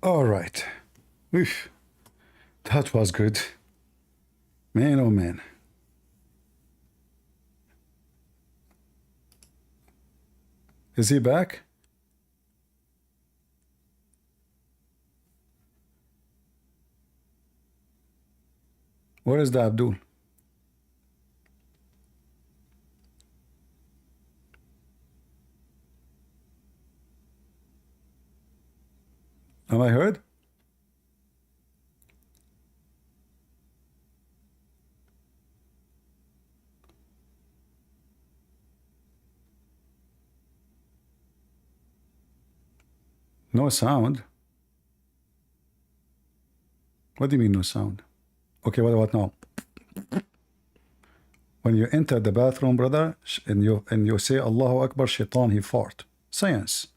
All right. Oof, that was good. Man, oh man. Is he back? Where is the Abdul? Am I heard? No sound. What do you mean no sound? Okay, what about now? When you enter the bathroom, brother, and you say Allahu Akbar, shaitan, he fart. Science.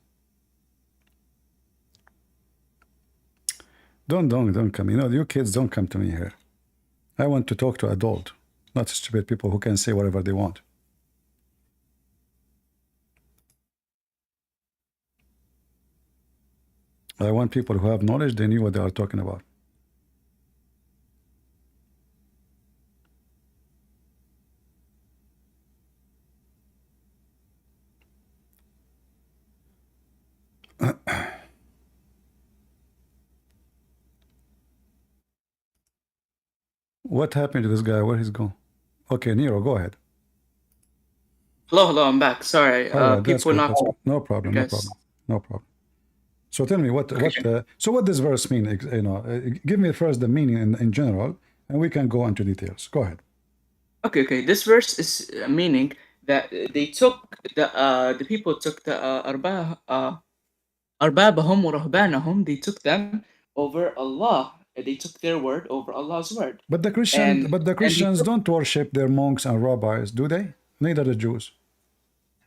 Don't come. You know, you kids don't come to me here. I want to talk to adult, not stupid people who can say whatever they want. I want people who have knowledge, they knew what they are talking about. What happened to this guy? Where he's gone? Okay, Nero, go ahead. Hello, I'm back. Sorry, All right, that's people good. not. That's good. No problem. No problem. No problem. So tell me what does verse mean? You know, give me first the meaning in general, and we can go into details. Go ahead. Okay. This verse is meaning that they took the people took the arbabahum wa rahbanahum. They took them over Allah. They took their word over Allah's word, But and the they Christians took, don't worship their monks and rabbis, do they? Neither the Jews.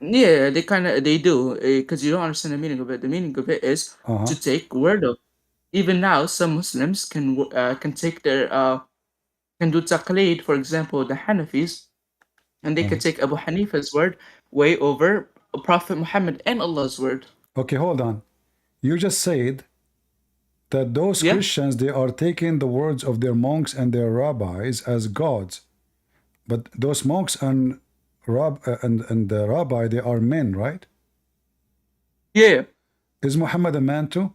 yeah, they do, because you don't understand the meaning of it. The meaning of it is Uh-huh. to take word of. Even now, some Muslims can take their can do taqlid. For example, the Hanafis, and they Uh-huh. could take Abu Hanifa's word way over Prophet Muhammad and Allah's word. Okay, hold on. You just said that those Yeah, Christians, they are taking the words of their monks and their rabbis as gods. But those monks and and the rabbi, they are men, right? yeah. Is Muhammad a man too?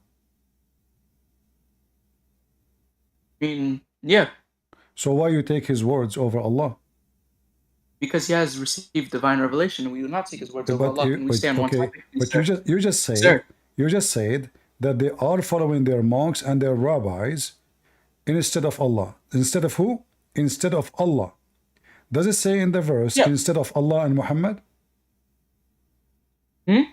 I mean, yeah, So why you take his words over Allah? because he has received divine revelation. We will not take his words over But Allah. Can we stay on one okay, topic, please, but sir? Sir, you just said that they are following their monks and their rabbis instead of Allah. Instead of who? Instead of Allah. Does it say in the verse yeah. instead of Allah and Muhammad? Hmm?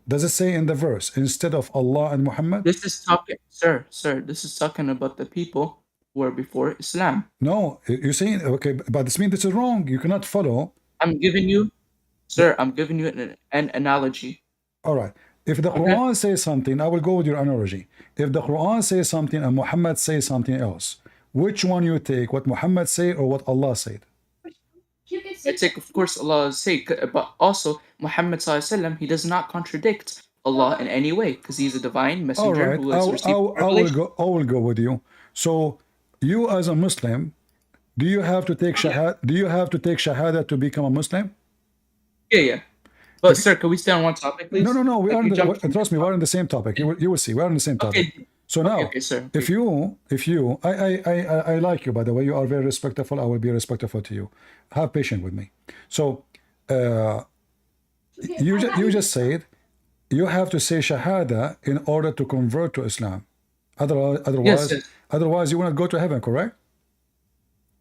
Does it say in the verse instead of Allah and Muhammad? This is talking, sir. This is talking about the people who were before Islam. No, you're saying okay, but this means this is wrong. You cannot follow. I'm giving you, The, sir. I'm giving you an analogy. all right. If the Okay. Quran says something, I will go with your analogy. If the Quran says something and Muhammad says something else, which one you take? What Muhammad said or what Allah said? I take, of course, Allah's sake, but also Muhammad Sallallahu Alaihi Wasallam, he does not contradict Allah in any way because he's a divine All messenger right, who has received revelation. I will go with you. So, you as a Muslim, do you have to take Oh, yeah. shahada? Do you have to take shahada to become a Muslim? Yeah. But, If sir, can we stay on one topic, no, please? no, no, we Like, are you in jumped the, from trust me, different we're in topic. the same topic. You will see, we're in the same topic. Okay. So now, Sir. if Okay. you, I like you by the way. You are very respectful. I will be respectful to you. Have patience with me. So, uh, you just said you have to say shahada in order to convert to Islam. Otherwise, Yes, otherwise, yes. otherwise, you will not go to heaven. Correct?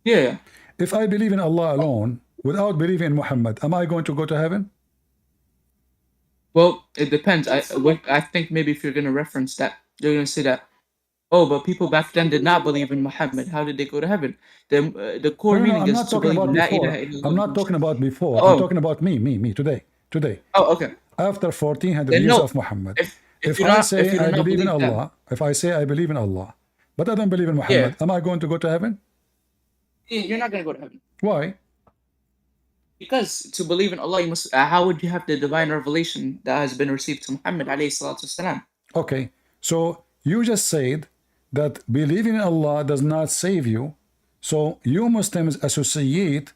Yeah. If I believe in Allah alone without believing in Muhammad, am I going to go to heaven? Well, it depends. I think maybe if you're going to reference that, you're going to say that, oh, but people back then did not believe in Muhammad. How did they go to heaven? The No, core no, no. meaning I'm is not to talking believe in about La before. ilaha I'm illallah. not talking about before. I'm Oh, talking about me today. Today. okay. After 1400 Then years no. of Muhammad. If if you do not believe them, If I say I believe in Allah, but I don't believe in yeah, Muhammad, am I going to go to heaven? you're not gonna go to heaven Why? because to believe in Allah, you must. How would you have the divine revelation that has been received to Muhammad alayhi salatu wasalam? Okay. So You just said that believing in Allah does not save you. So you Muslims associate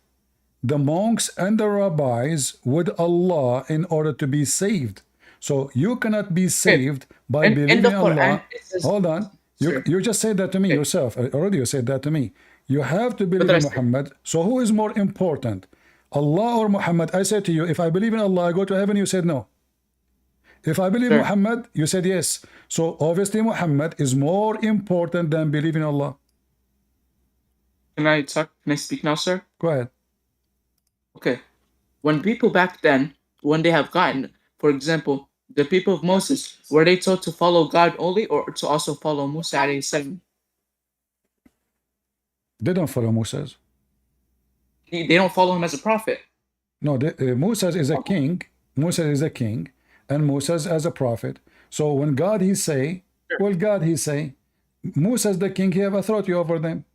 the monks and the rabbis with Allah in order to be saved. So you cannot be Okay. saved by In believing the in Quran, Allah. it says, Hold on. sir. You just said that to me Okay. yourself. Already you said that to me. You have to What believe did I in say? Muhammad. So who is more important? Allah or Muhammad? I said to you, if I believe in Allah, I go to heaven. You said no. If I believe Sir, Muhammad, you said yes. So obviously Muhammad is more important than believing Allah. can I talk? Can I speak now, sir? Go ahead. Okay. When people back then, when they have gotten, for example, the people of Moses, were they told to follow God only or to also follow Musa alayhi salam? They don't follow Moses. They don't follow him as a prophet. No, Moses is a king. Moses is a king, and Moses as a prophet. So when God he say, Sure. well, God he say, Moses the king, he have authority over them.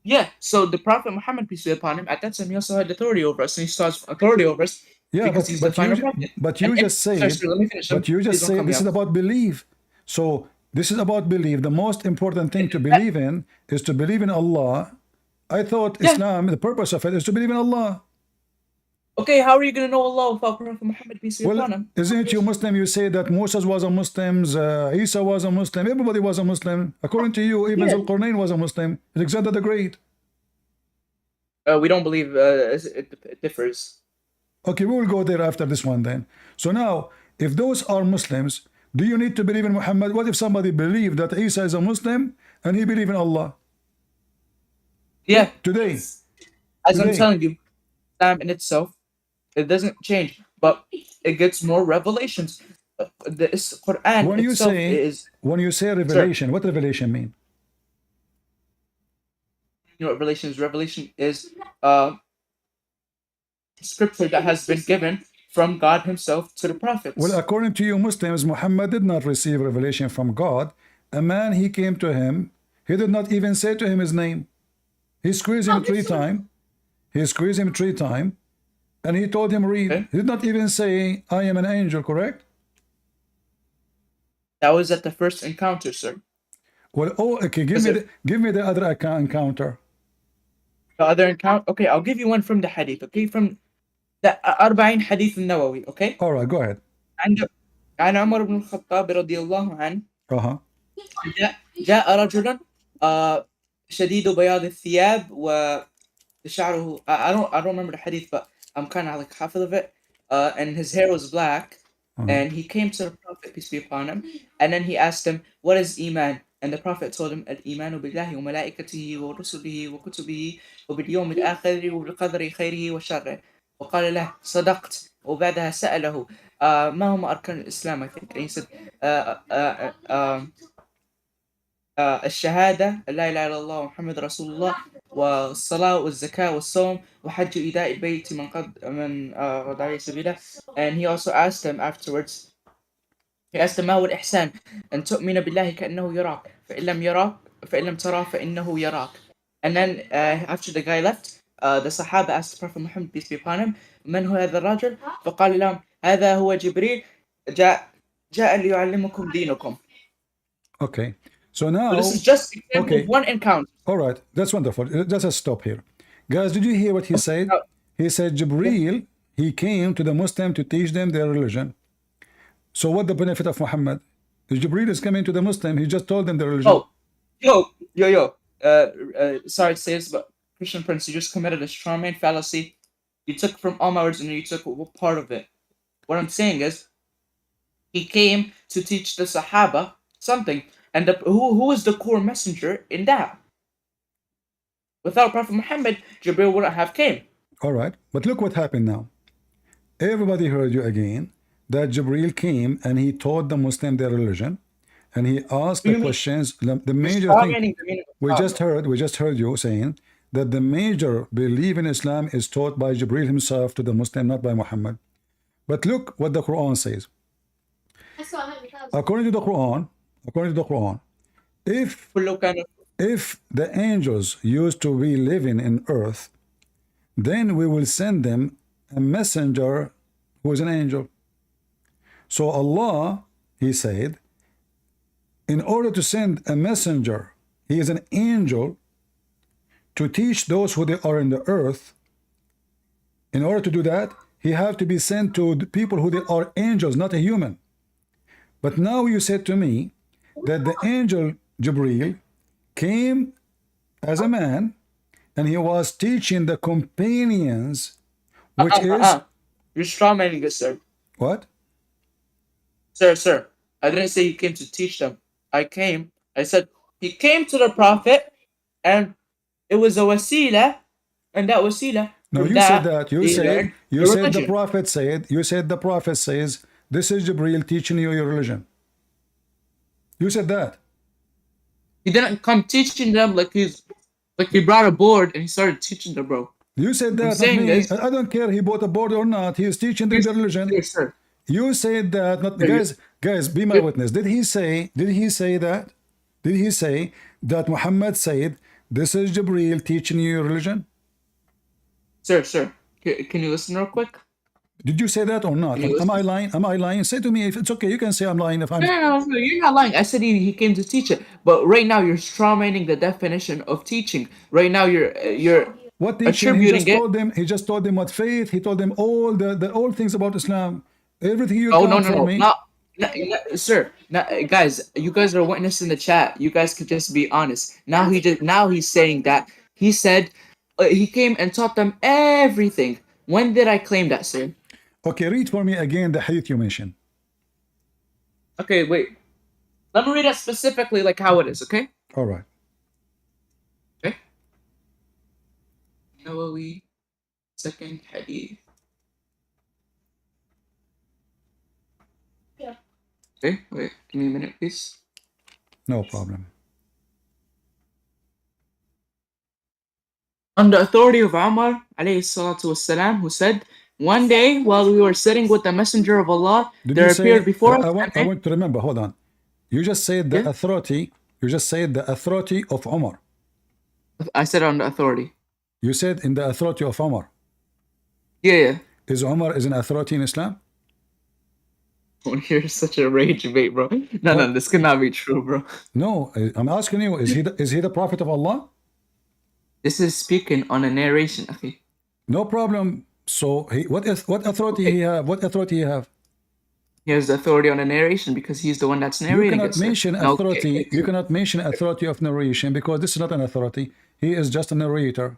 Yeah, so the Prophet Muhammad, peace be upon him, at that time he also had authority over us, and he still has authority over us Yeah, because he's the final prophet. And just sir, said, let me finish. Please don't cut me this is off. about belief. So this is about belief. The most important thing to That- believe in is to believe in Allah. I thought yeah. Islam, the purpose of it is to believe in Allah. Okay, how are you going to know Allah without Prophet Muhammad, peace be Well, upon him? isn't you Muslim? You say that Moses was a Muslim, Isa was a Muslim, everybody was a Muslim. According to you, even Yeah. Zulqarnain was a Muslim. Alexander the Great. We don't believe it differs. Okay, we will go there after this one then. So now, if those are Muslims, do you need to believe in Muhammad? What if somebody believed that Isa is a Muslim and he believe in Allah? Yeah. Today. As I'm Today. telling you, Islam in itself, it doesn't change, but it gets more revelations. The Quran When you itself say is, revelation, what revelation mean? you know what revelation is? Revelation is scripture that has been given from God Himself to the prophets. Well, according to you Muslims, Muhammad did not receive revelation from God. A man, he came to him, he did not even say to him his name. He squeezed him 3 times. He squeezed him 3 times, and he told him read. Okay. He did not even say, I am an angel, correct? That was at the first encounter, sir. Well, oh, okay, give me the other encounter. The other encounter, okay, I'll give you one from the hadith, okay, from the 40 hadith النووي, okay. All right, go ahead. عن عمر بن الخطاب رضي الله عنه Uh-huh. جاء رجل شديد بياض الثياب وشعره I don't remember the hadith, but I'm kind of like half of it, and his hair was black, and he came to the Prophet, peace be upon him, and then he asked him, what is Iman? And the Prophet told him, الإيمان بالله وملائكته ورسله وكتبه وباليوم الآخر وبالقدر خيره وشره. وقال له صدقت. وبعدها سأله ما هم أركان الإسلام, I think, and he said الشهادة لا إله إلا الله محمد رسول الله والصلاة والزكاة والصوم وحج إيداء البيت من رد عليه سبيله. And he also asked him afterwards, he asked him ما هو الإحسان؟ أن تؤمن بالله كأنه يراك فإن لم ترى فإنه يراك. And then after the guy left, the Sahaba asked the Prophet Muhammad, peace be upon him, من هو هذا الرجل؟ فقال لهم هذا هو جبريل جاء ليعلمكم دينكم. Okay. So now, So this is just example of one encounter. All right, that's wonderful. Let's stop here. Guys, did you hear what he said? He said Jibreel, he came to the Muslim to teach them their religion. So what the benefit of Muhammad? If Jibreel is coming to the Muslim, he just told them their religion. Yo. Sorry to say this, but Christian Prince, you just committed a strawman fallacy. You took from all my words and you took part of it. What I'm saying is, he came to teach the Sahaba something. And who is the core messenger in that? Without Prophet Muhammad, Jibreel wouldn't have came. All right, but look what happened now. Everybody heard you again, that Jibreel came and he taught the Muslim their religion, and he asked the questions. The major thing we just heard you saying that the major belief in Islam is taught by Jibreel himself to the Muslim, not by Muhammad. But look what the Quran says. According to the Quran, if the angels used to be living in earth, then we will send them a messenger who is an angel. So Allah, he said, in order to send a messenger, he is an angel, to teach those who they are in the earth. In order to do that, he have to be sent to the people who they are angels, not a human. But now you said to me that the angel Jibreel came as a man and he was teaching the companions, which is You're strawmanning it, sir. what? Sir. I didn't say he came to teach them. I said he came to the Prophet and it was a wasila, and that wasila. No, From you said that, that. You they said learned you the said the religion. prophet said. You said the prophet says this is Jibreel teaching you your religion. You said that. He didn't come teaching them like he brought a board and he started teaching them, bro. You said I'm that, not saying me. is, I don't care he bought a board or not. He is teaching them the religion. sir. You said that, not Sir, guys, be my witness. Did he say that? Did he say that Muhammad said, this is Jibreel teaching you your religion? Sir. Can you listen real quick? Did you say that or not? Can you Am listen? I lying? Am I lying? Say to me if it's okay. You can say I'm lying if I'm. No, you're not lying. I said he came to teach it, but right now you're strawmanning the definition of teaching. Right now you're What teaching? attributing it. He just told them what faith. He told them all the old things about Islam. Everything you Oh count for no, me. sir. Guys, you guys are witnessing the chat. You guys could just be honest. Now he's saying that he said he came and taught them everything. When did I claim that, sir? Okay, read for me again the hadith you mentioned. Okay, wait. Let me read it specifically like how it is. Okay. All right. Okay. Nawawi, second hadith. Okay, wait, give me a minute, please. No problem. On the authority of Umar, alayhi salatu wassalam, who said, one day while we were sitting with the Messenger of Allah, Did there you say? appeared before us. I want to remember. Hold on. You just said the Yeah. authority. You just said the authority of Umar. I said on the authority. You said in the authority of Umar. Yeah. Is Umar is an authority in Islam? You're such a rage bait, bro. No, this cannot be true, bro. No, I'm asking you. Is he the prophet of Allah? This is speaking on a narration, akhi. No problem. So what authority he have? What authority he have? He has the authority on a narration because he's the one that's You narrating cannot it, sir. mention authority. You cannot mention authority of narration because this is not an authority. He is just a narrator.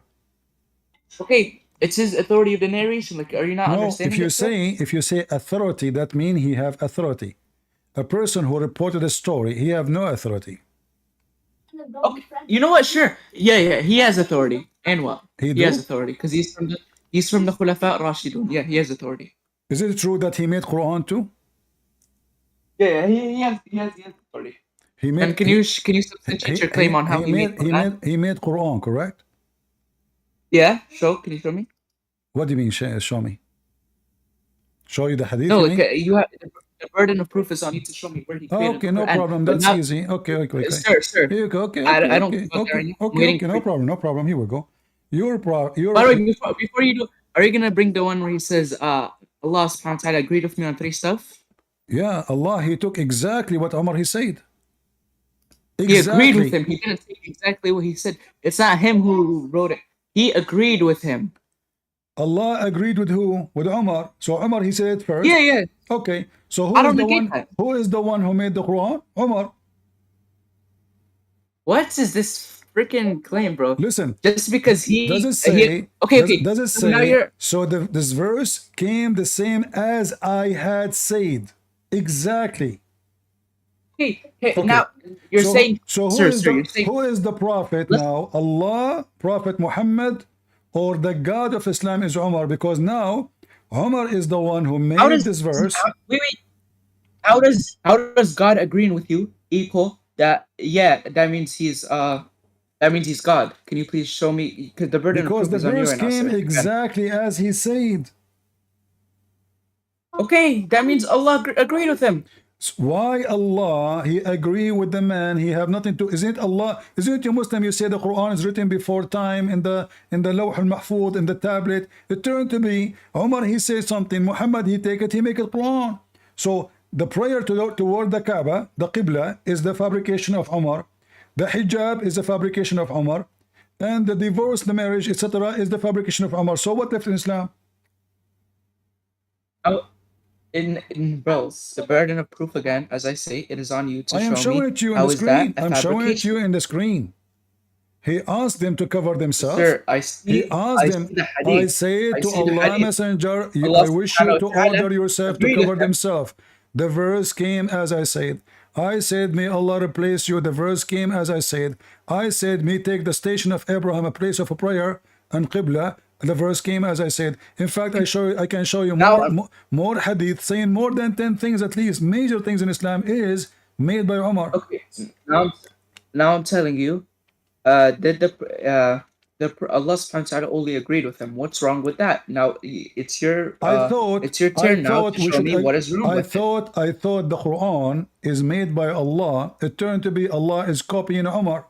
Okay, it's his authority of the narration. Like, are you not No, understanding? if you say authority, that means he have authority. A person who reported a story, he have no authority. Okay. You know what? Sure. Yeah. He has authority. And what? He has do? authority because he's from the Khulafa Rashidun. Yeah, he has authority. Is it true that he made Quran too? Yeah, he has authority. He made. And can you substantiate your claim on how he made Quran? He made Quran, correct? Yeah. Can you show me? What do you mean? Show me. Show you the hadith? No, you mean? you have the burden of proof is on you to show me where he created Okay, the no Quran. problem. But That's now- easy. Okay. Sir. Here you go. Okay. I don't Okay. go there right now. I'm Okay. waiting No for you. problem. Here we go. You're By the way, before you do, are you gonna bring the one where he says, Allah subhanahu wa ta'ala agreed with me on 3 stuff? Yeah, Allah, he took exactly what Umar he said. He agreed with him. He didn't take exactly what he said. It's not him who wrote it. He agreed with him. Allah agreed with who? With Umar. So Umar he said it first. Yeah. Okay. So I don't negate that. who is the one who made the Quran? Umar. What is this freaking claim, bro? Listen. Just because he Does it say? okay. Does it So now say? So this verse came the same as I had said. Exactly. Hey, now you're saying, so sir, you're saying, who is the prophet now? Allah, Prophet Muhammad, or the God of Islam is Umar? Because now Umar is the one who made this verse. Wait. How does God agreeing with you equal that? Yeah, that means he's God. Can you please show me? Because the burden Because of the proof is on you verse right now, came sir. exactly as he said. Okay, that means Allah agreed with him. Why Allah he agree with the man? He have nothing to. Isn't Allah? Isn't you Muslim? You say the Quran is written before time in the Lawh al-Mahfuz, in the tablet. It turned to be Umar. He says something. Muhammad he take it. He make it Quran. So the prayer toward the Kaaba, the Qibla, is the fabrication of Umar. The hijab is the fabrication of Umar. And the divorce, the marriage, etc. is the fabrication of Umar. So what left in Islam? Oh, in bros, the burden of proof again, as I say, it is on you to I am show showing me it to you in how the is that screen. a I'm showing it to fabrication. you in the screen. He asked them to cover themselves. Sir, I He see asked them, the I hadith. say I to see the Allah hadith. Messenger, Allah I wish you subhanahu to wa ta'ala order yourself to agreed with cover them. themselves. The verse came as I said. I said, may Allah replace you. The verse came as I said. I said, may take the station of Abraham, a place of a prayer, and Qibla. The verse came as I said. In fact, I can show you more hadith saying more than 10 things, at least major things in Islam is made by Umar. Okay, now I'm telling you, did Allah subhanahu wa ta'ala only agreed with him. What's wrong with that? Now it's your turn now to show me what is wrong with it. I thought the Quran is made by Allah. It turned to be Allah is copying Umar.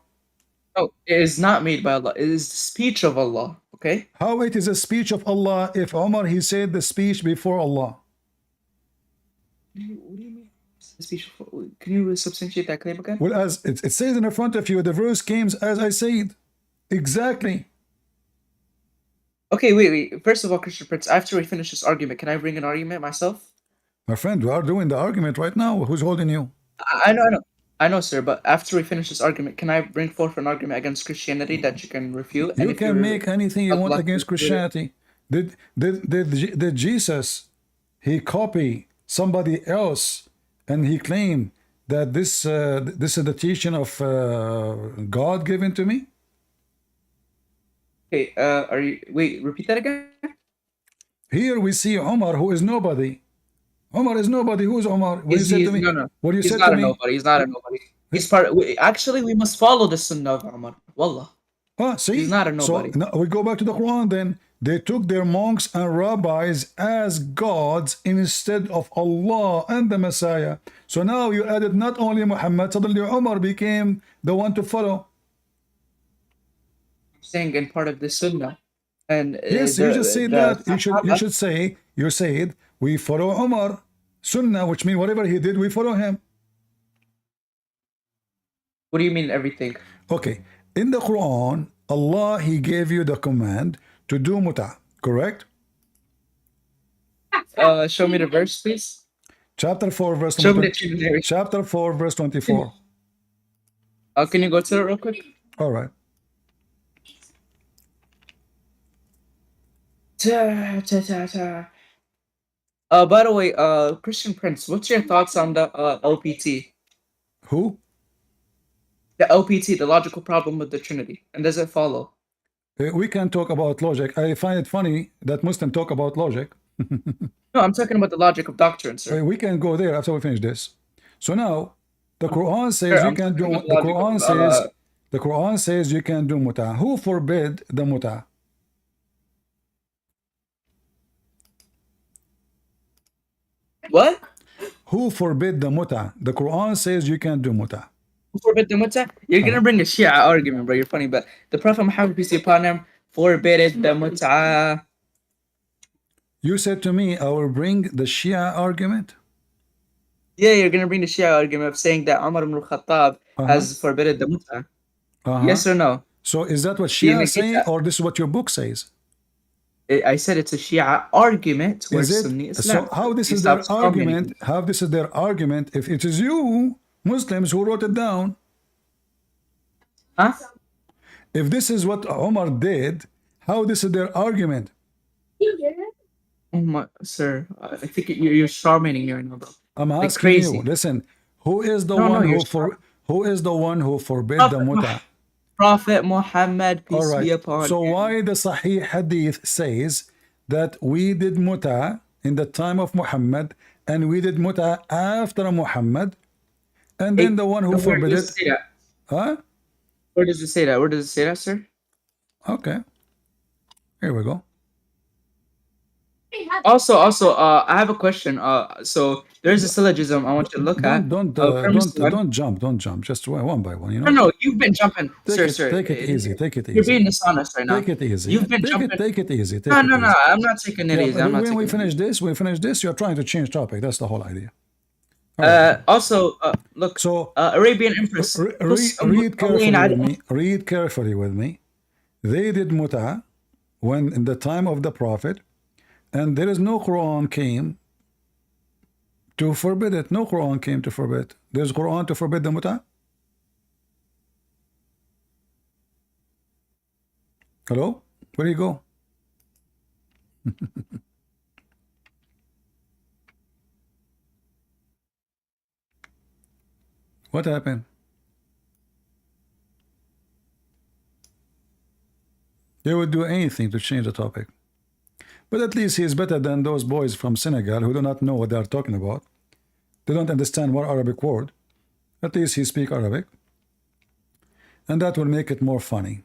No, it is not made by Allah. It is the speech of Allah. Okay. How it is a speech of Allah if Umar he said the speech before Allah? What do you mean? The speech before, can you substantiate that claim again? Well, as it says in the front of you, the verse came as I said. Exactly. Okay, wait. First of all, Christian Prince, after we finish this argument, can I bring an argument myself? My friend, we are doing the argument right now. Who's holding you? I know, sir, but after we finish this argument, can I bring forth an argument against Christianity that you can refute? You can make anything you want against Christianity. Did Jesus, he copy somebody else and he claimed that this is the teaching of God given to me? Okay, repeat that again? Here we see Omar, who is nobody. Omar is nobody. Who is Omar? What you said to me? No. What you He's said not to a me? nobody. He's not a nobody. He's actually, we must follow the sunnah of Umar. Wallah. See? He's not a nobody. So now we go back to the Quran then. They took their monks and rabbis as gods instead of Allah and the Messiah. So now you added not only Muhammad, suddenly Umar became the one to follow. I'm saying in part of the sunnah. And yes, you just said that. You should say, you said, we follow Umar. Sunnah, which means whatever he did, we follow him. What do you mean everything? Okay. In the Quran, Allah, he gave you the command to do muta, correct? Show me the verse, please. Chapter 4, verse 24. Chapter 4, verse 24. Can you go to it real quick? All right. By the way, Christian Prince, what's your thoughts on the LPT? Who? The LPT, the logical problem with the Trinity, and does it follow? We can talk about logic. I find it funny that Muslims talk about logic. No, I'm talking about the logic of doctrine, sir. We can go there after we finish this. So now, the Quran says you can do. The Quran says you can do muta. Who forbid the muta? What? Who forbid the muta? The Quran says you can do muta. Who forbid the muta? You're gonna bring a Shia argument, bro. You're funny, but the Prophet Muhammad, peace be upon him, forbade the muta. You said to me, I will bring the Shia argument? Yeah, you're gonna bring the Shia argument of saying that Umar ibn al-Khattab has forbidden the muta. Yes or no? So is that what Shia say, or this is what your book says? I said it's a Shia argument towards Sunni Islam. So how this is their argument? How this is their argument if it is you Muslims who wrote it down? Huh? If this is what Omar did, how this is their argument? Oh my, sir, I think you're charming me right now, bro. I'm asking you. Listen, who is the one who forbid the muta? Prophet Muhammad, peace be upon him. So why the Sahih Hadith says that we did muta in the time of Muhammad and we did muta after Muhammad, and then the one who forbid it? Huh? Where does it say that? Where does it say that, sir? Okay. Here we go. Also, I have a question. So there's a syllogism I want you to look at. Don't jump. Just one by one. You know. No, you've been jumping, sir. Take it easy. You're being dishonest right now. Take it easy. You've been jumping. Take it easy. No. I'm not taking it easy. When we finish this, you're trying to change topic. That's the whole idea. Also, look, So Arabian Empress. بص read carefully مطلعين with على me. Read carefully with me. They did muta when in the time of the Prophet, and there is no Quran came to forbid it. No Quran came to forbid. There's Quran to forbid the muta. Hello? Where do you go? What happened? They would do anything to change the topic. But at least he is better than those boys from Senegal who do not know what they are talking about. They don't understand one Arabic word. At least he speaks Arabic. And that will make it more funny.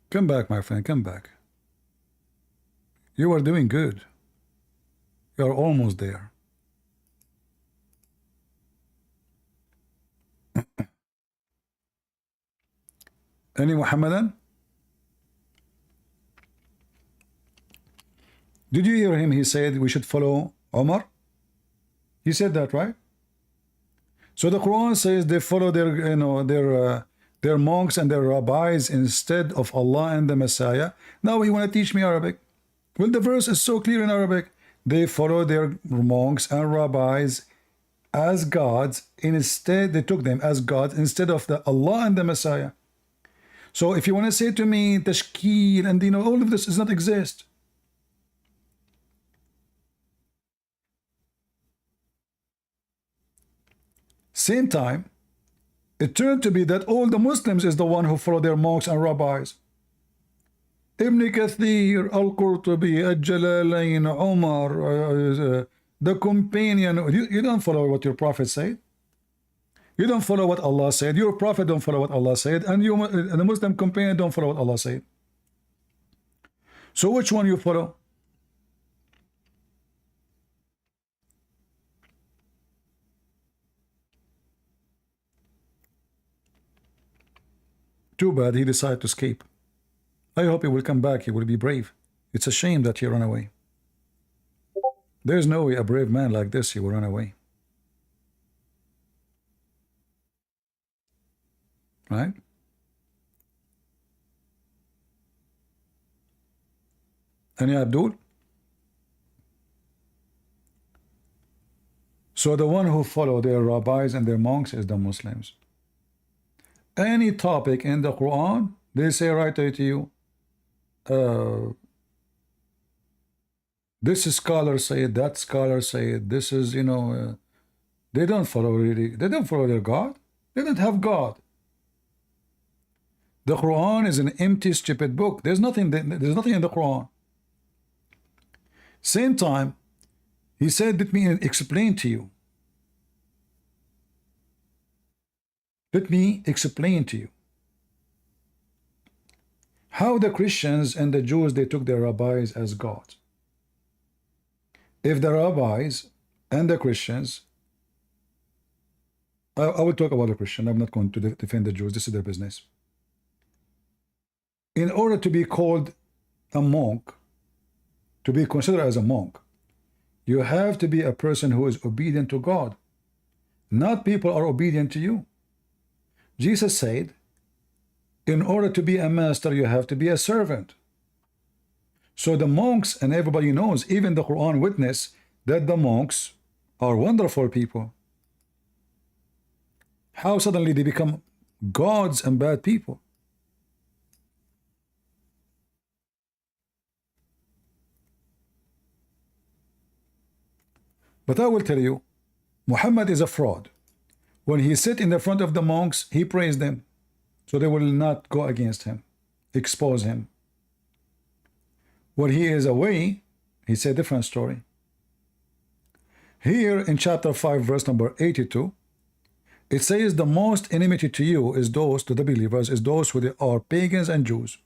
Come back, my friend, come back. You are doing good. You are almost there. Any Muhammadan? Did you hear him? He said we should follow Omar. He said that, right? So the Quran says they follow their monks and their rabbis instead of Allah and the Messiah. Now he want to teach me Arabic. Well, the verse is so clear in Arabic. They follow their monks and rabbis as gods. Instead, they took them as gods instead of the Allah and the Messiah. So if you want to say to me tashkil and all of this does not exist. Same time, it turned to be that all the Muslims is the one who follow their monks and rabbis. Ibn Kathir, Al-Qurtubi, Al-Jalalain, Umar, the companion. You don't follow what your prophet said. You don't follow what Allah said. Your prophet don't follow what Allah said, and the Muslim companion don't follow what Allah said. So which one you follow? Too bad he decided to escape. I hope he will come back. He will be brave. It's a shame that he ran away. There's no way a brave man like this he will run away. Right? Any Abdul? So the one who follow their rabbis and their monks is the Muslims. Any topic in the Quran, they say right to you, this scholar said, that scholar said, this is, they don't follow really, they don't follow their God. They don't have God. The Quran is an empty, stupid book. There's nothing in the Quran. Same time, he said, let me explain to you. Let me explain to you how the Christians and the Jews, they took their rabbis as God. If the rabbis and the Christians, I will talk about the Christian. I'm not going to defend the Jews. This is their business. In order to be called a monk, to be considered as a monk, you have to be a person who is obedient to God. Not people are obedient to you. Jesus said, in order to be a master, you have to be a servant. So the monks, and everybody knows, even the Quran witness, that the monks are wonderful people. How suddenly they become gods and bad people? But I will tell you, Muhammad is a fraud. When he sit in the front of the monks, he praised them, so they will not go against him, expose him. When he is away, it's a different story. Here in chapter 5, verse number 82, it says the most enmity to you is those, to the believers, is those who they are pagans and Jews.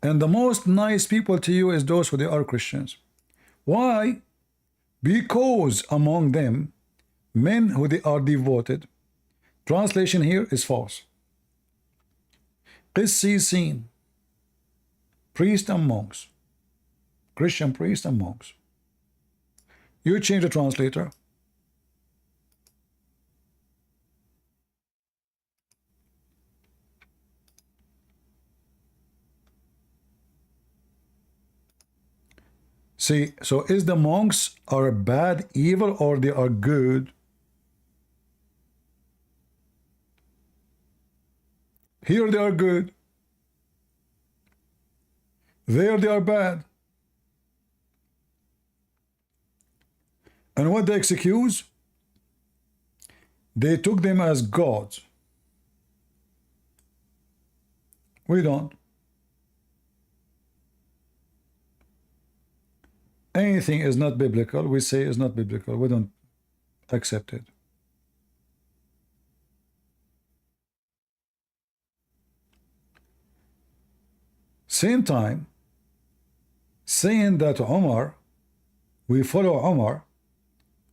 And the most nice people to you is those who they are Christians. Why? Because among them, men who they are devoted. Translation here is false. قسيسين. priests and monks. Christian priests and monks. You change the translator. See, so is the monks are bad, evil, or they are good? Here they are good. There they are bad. And what they excuse? They took them as gods. We don't. Anything is not biblical, we say is not biblical. We don't accept it. Same time, saying that Umar, we follow Umar.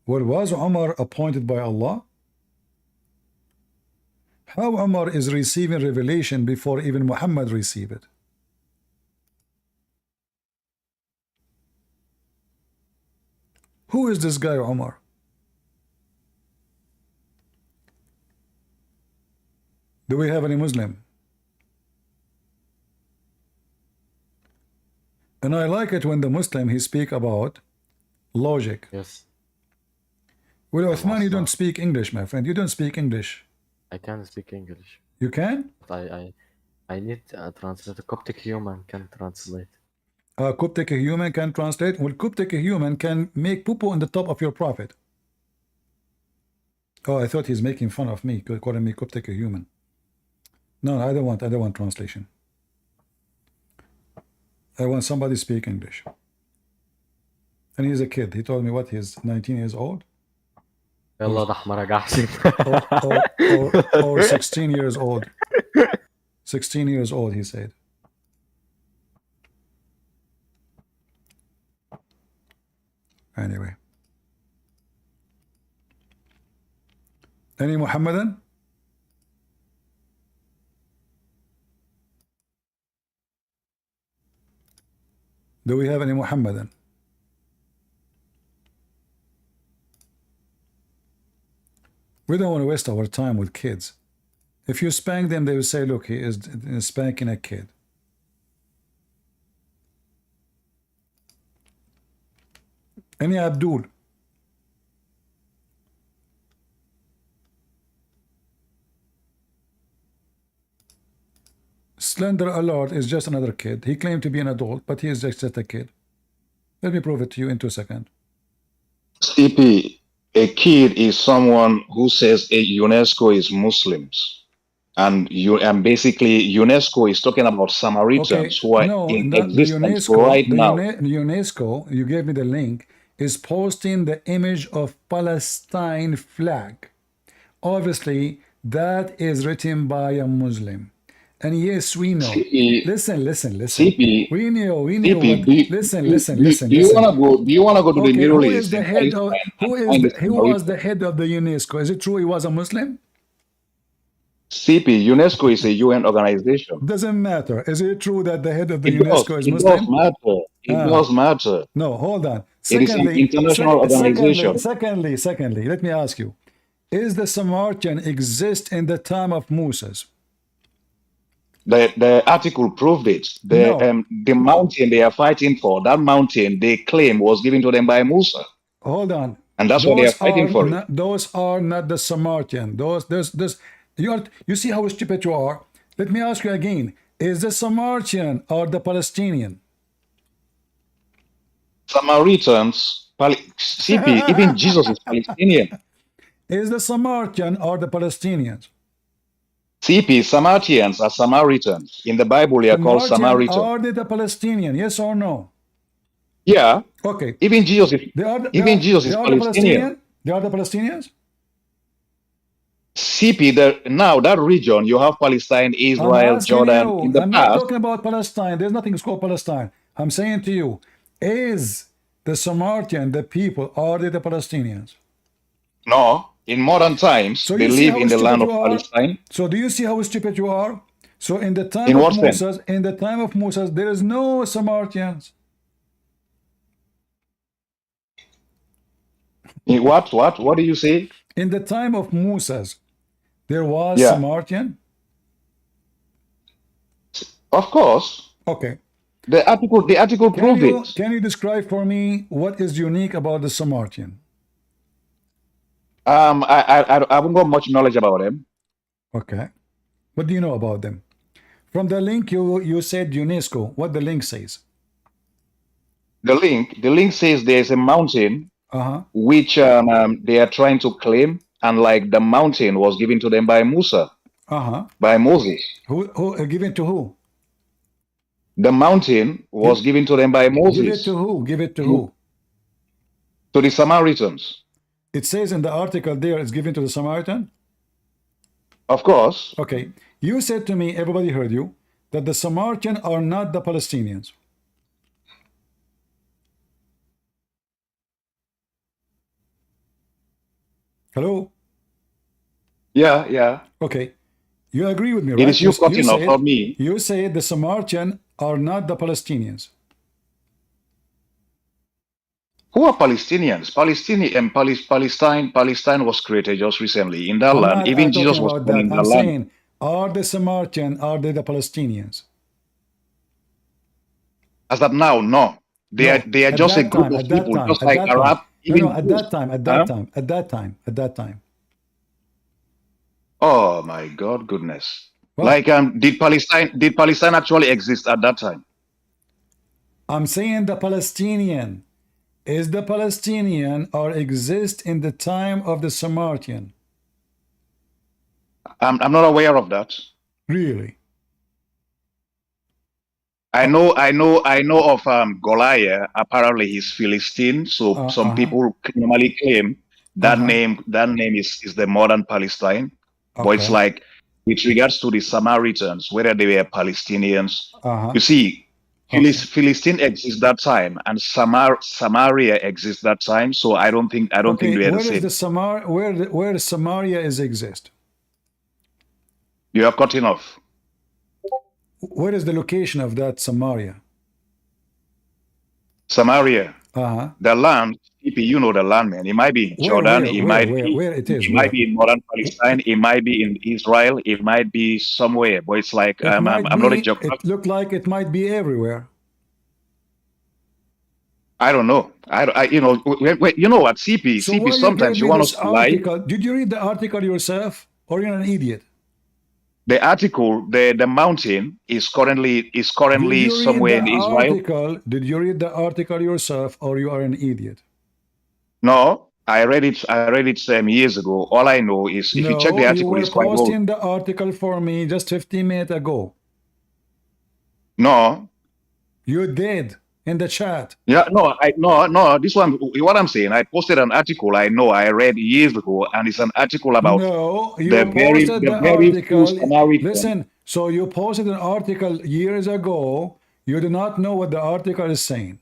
Well, was Umar appointed by Allah? How Umar is receiving revelation before even Muhammad received it? Who is this guy, Umar? Do we have any Muslim? And I like it when the Muslim, he speak about logic. Yes, Well, Uthman, you don't speak English, my friend. You don't speak English. I can speak English. You can? But I need a translator. Coptic human can translate. Coptic human can translate. Well, Coptic human can make poo-poo on the top of your prophet. Oh, I thought he's making fun of me, calling me Coptic human. No, I don't want translation. I want somebody to speak English. And he's a kid. He told me what, he's 19 years old? يلا ده احمر يا جحسن. Or 16 years old. 16 years old, he said. Anyway. Any Muhammadan? Do we have any Muhammadan? We don't want to waste our time with kids. If you spank them, they will say, look, he is spanking a kid. Any Abdul? Slender Allard is just another kid. He claimed to be an adult, but he is just a kid. Let me prove it to you in 2 seconds. CP, a kid is someone who says UNESCO is Muslims. And basically UNESCO is talking about Samaritans who are in existence right now. UNESCO, you gave me the link, is posting the image of Palestine flag. Obviously, that is written by a Muslim. And yes, we know. CP, Listen. CP, We know. CP, Listen. Do you wanna go to the Middle Who East? is the head of who was the head of the UNESCO? Is it true he was a Muslim? CP, UNESCO is a UN organization. Doesn't matter. Is it true that the head of the It UNESCO is does Muslim? matter. It does matter. No, hold on. It is an international organization. Secondly, let me ask you: is the Samaritan exist in the time of Moses? The article proved it. The mountain they are fighting for, that mountain they claim was given to them by Musa. Hold on. And that's what they are fighting for. Those are not the Samaritan. You see how stupid you are. Let me ask you again: is the Samaritan or the Palestinian? Samaritans, CP, even Jesus is Palestinian. Is the Samaritan or the Palestinians? CP, Samaritans are Samaritans. In the Bible, they are called Samaritans. Are they the Palestinian? Yes or no? Yeah. Okay. Even Jesus is Palestinian. They are the Palestinians? CP, now that region, you have Palestine, Israel, Jordan. In the I'm past, not talking about Palestine. There's nothing called Palestine. I'm saying to you, is the Samaritan, the people, are they the Palestinians? no. In modern times, they live in the land of Palestine. So do you see how stupid you are? So in the time In of what sense? Moses, there is no Samaritans. In what? What do you say? In the time of Moses, there was Yeah. Samaritan. Of course. Okay. The article prove it. Can you describe for me what is unique about the Samaritan? I haven't got much knowledge about him. Okay. What do you know about them? From the link you said UNESCO. What the link says? The link says there's a mountain which they are trying to claim, and like the mountain was given to them by Musa, by Moses. Who given to who? The mountain was given to them by Moses. Give it to who? Give it to who? To the Samaritans. It says in the article there it's given to the Samaritan? Of course. Okay. You said to me, everybody heard you, that the Samaritan are not the Palestinians. Hello? Yeah. Okay. You agree with me, right? It is you cutting off, not me. You say the Samaritan are not the Palestinians. Who are Palestinians? Palestine was created just recently in that land. Even Jesus was born in that land. Saying, are the Samaritan, are they the Palestinians? As of now, no. They are just a group of people, just like Arab. No, at that time. Oh my God, goodness! Well, like, did Palestine actually exist at that time? I'm saying the Palestinian is the Palestinian or exist in the time of the Samaritan. I'm not aware of that. Really? I know of Goliath. Apparently, he's Philistine. So some people normally claim that name is the modern Palestine. But it's like, with regards to the Samaritans, whether they were Palestinians, you see, Philistine exists that time, and Samaria exists that time. So I don't think they are the same. Where the Samaria exist? You are cutting off. Where is the location of that Samaria? Samaria. The land, you know the land, man. It might be in Jordan. It might be in modern Palestine. It might be in Israel. It might be somewhere. But it's like I'm not a geographer. It looked like it might be everywhere. I don't know. You know what, CP. So CP. Sometimes you want us to lie. Did you read the article yourself, or you're an idiot? The article, the mountain is currently somewhere in Israel. Did you read the article yourself, or you are an idiot? No, I read it some years ago. All I know is if you check the article, it's quite old. You were posting the article for me just 15 minutes ago. No, you did in the chat. Yeah, no. This one, what I'm saying, I posted an article I read years ago, and it's an article about the very few Samaritans. Listen, so you posted an article years ago. You do not know what the article is saying.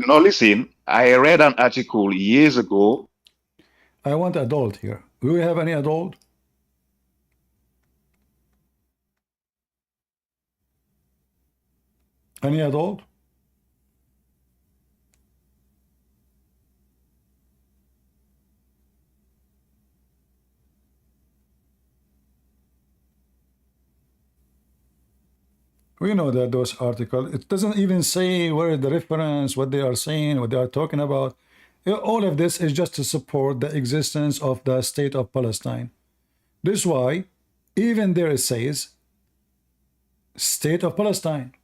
No, listen, I read an article years ago. I want adult here. Do we have any adult? Any adult? We know that those articles, it doesn't even say where is the reference, what they are saying, what they are talking about. All of this is just to support the existence of the state of Palestine. This is why even there it says state of Palestine.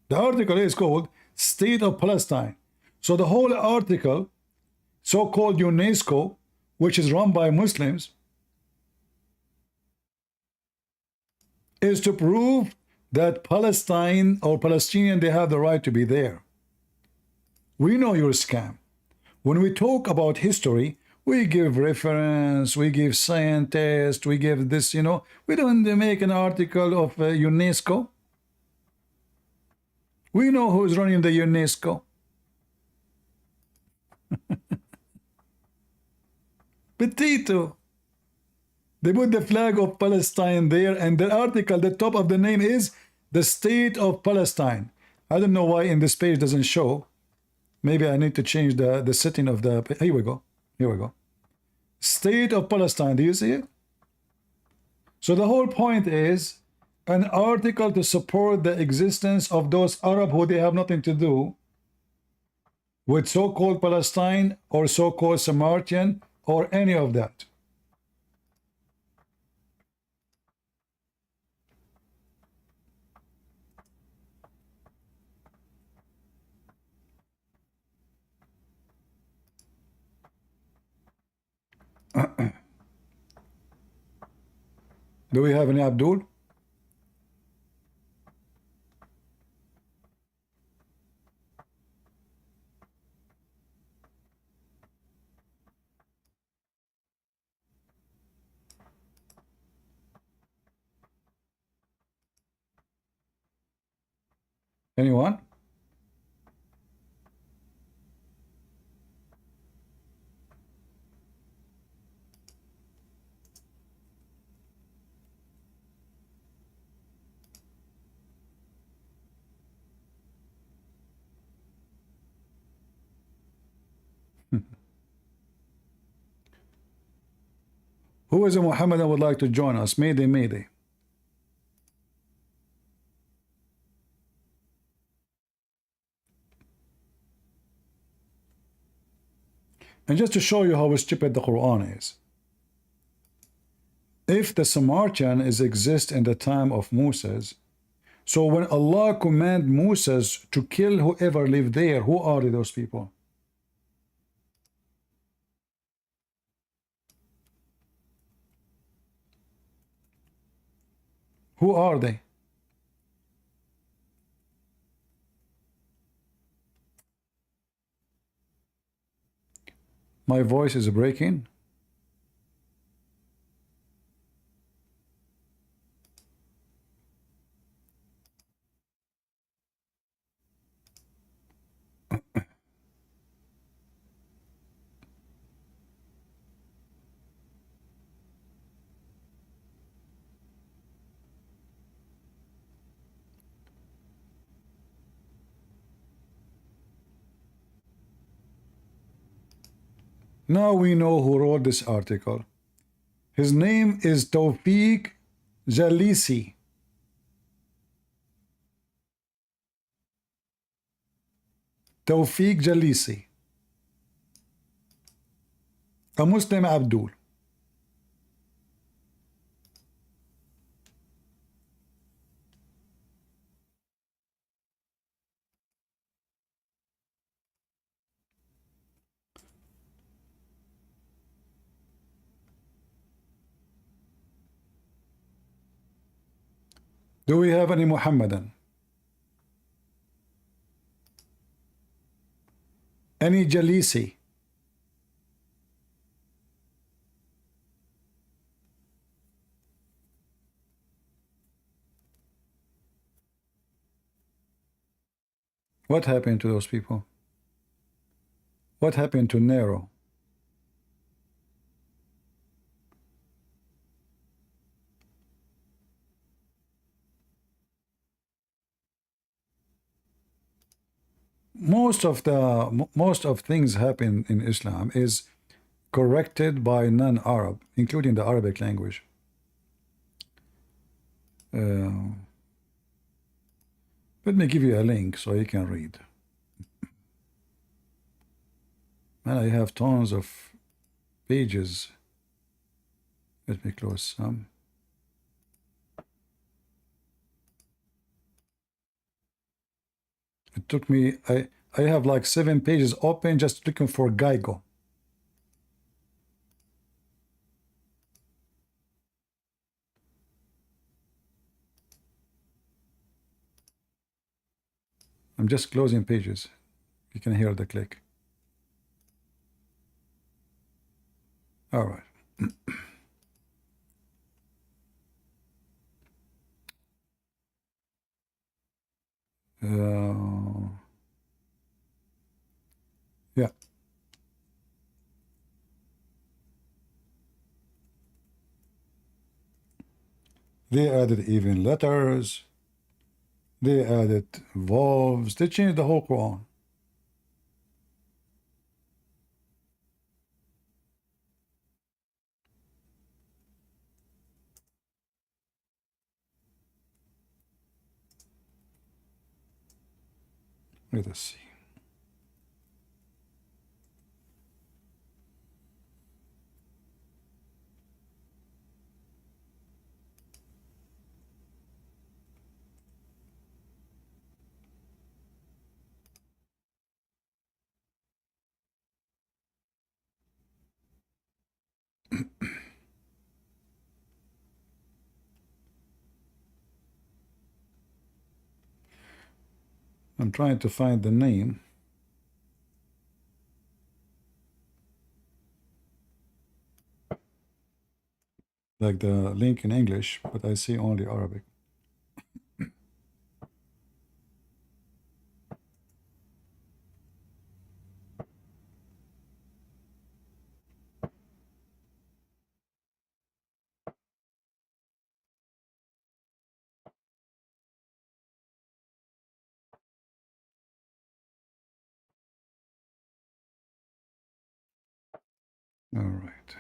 The article is called State of Palestine. So the whole article, so-called UNESCO, which is run by Muslims, is to prove that Palestine or Palestinian, they have the right to be there. We know you're a scam. When we talk about history, we give reference, we give scientists, we give this, you know. We don't make an article of UNESCO. We know who's running the UNESCO. Petito. They put the flag of Palestine there, and the article, the top of the name is the State of Palestine. I don't know why in this page doesn't show. Maybe I need to change the setting of the. Here we go. Here we go. State of Palestine. Do you see it? So the whole point is an article to support the existence of those Arab who they have nothing to do with so-called Palestine or so-called Samaritan or any of that. Do we have any Abdul? Anyone? Who is a Muhammadan would like to join us? Mayday, mayday. And just to show you how stupid the Quran is. If the Samaritan exist in the time of Moses, so when Allah command Moses to kill whoever lived there, who are those people? Who are they? My voice is breaking. Now we know who wrote this article. His name is Tawfiq Jalisi. Tawfiq Jalisi. A Muslim Abdul. Do we have any Muhammadan? Any Jalisi? What happened to those people? What happened to Nero? Most of things happen in Islam is corrected by non-Arab, including the Arabic language. Let me give you a link so you can read. Man, I have tons of pages. Let me close some. It took me, I have like 7 pages open just looking for Geigo. I'm just closing pages. You can hear the click. All right. Yeah. They added even letters. They added vowels. They changed the whole Quran. Let us see. I'm trying to find the name. Like the link in English, but I see only Arabic. All right.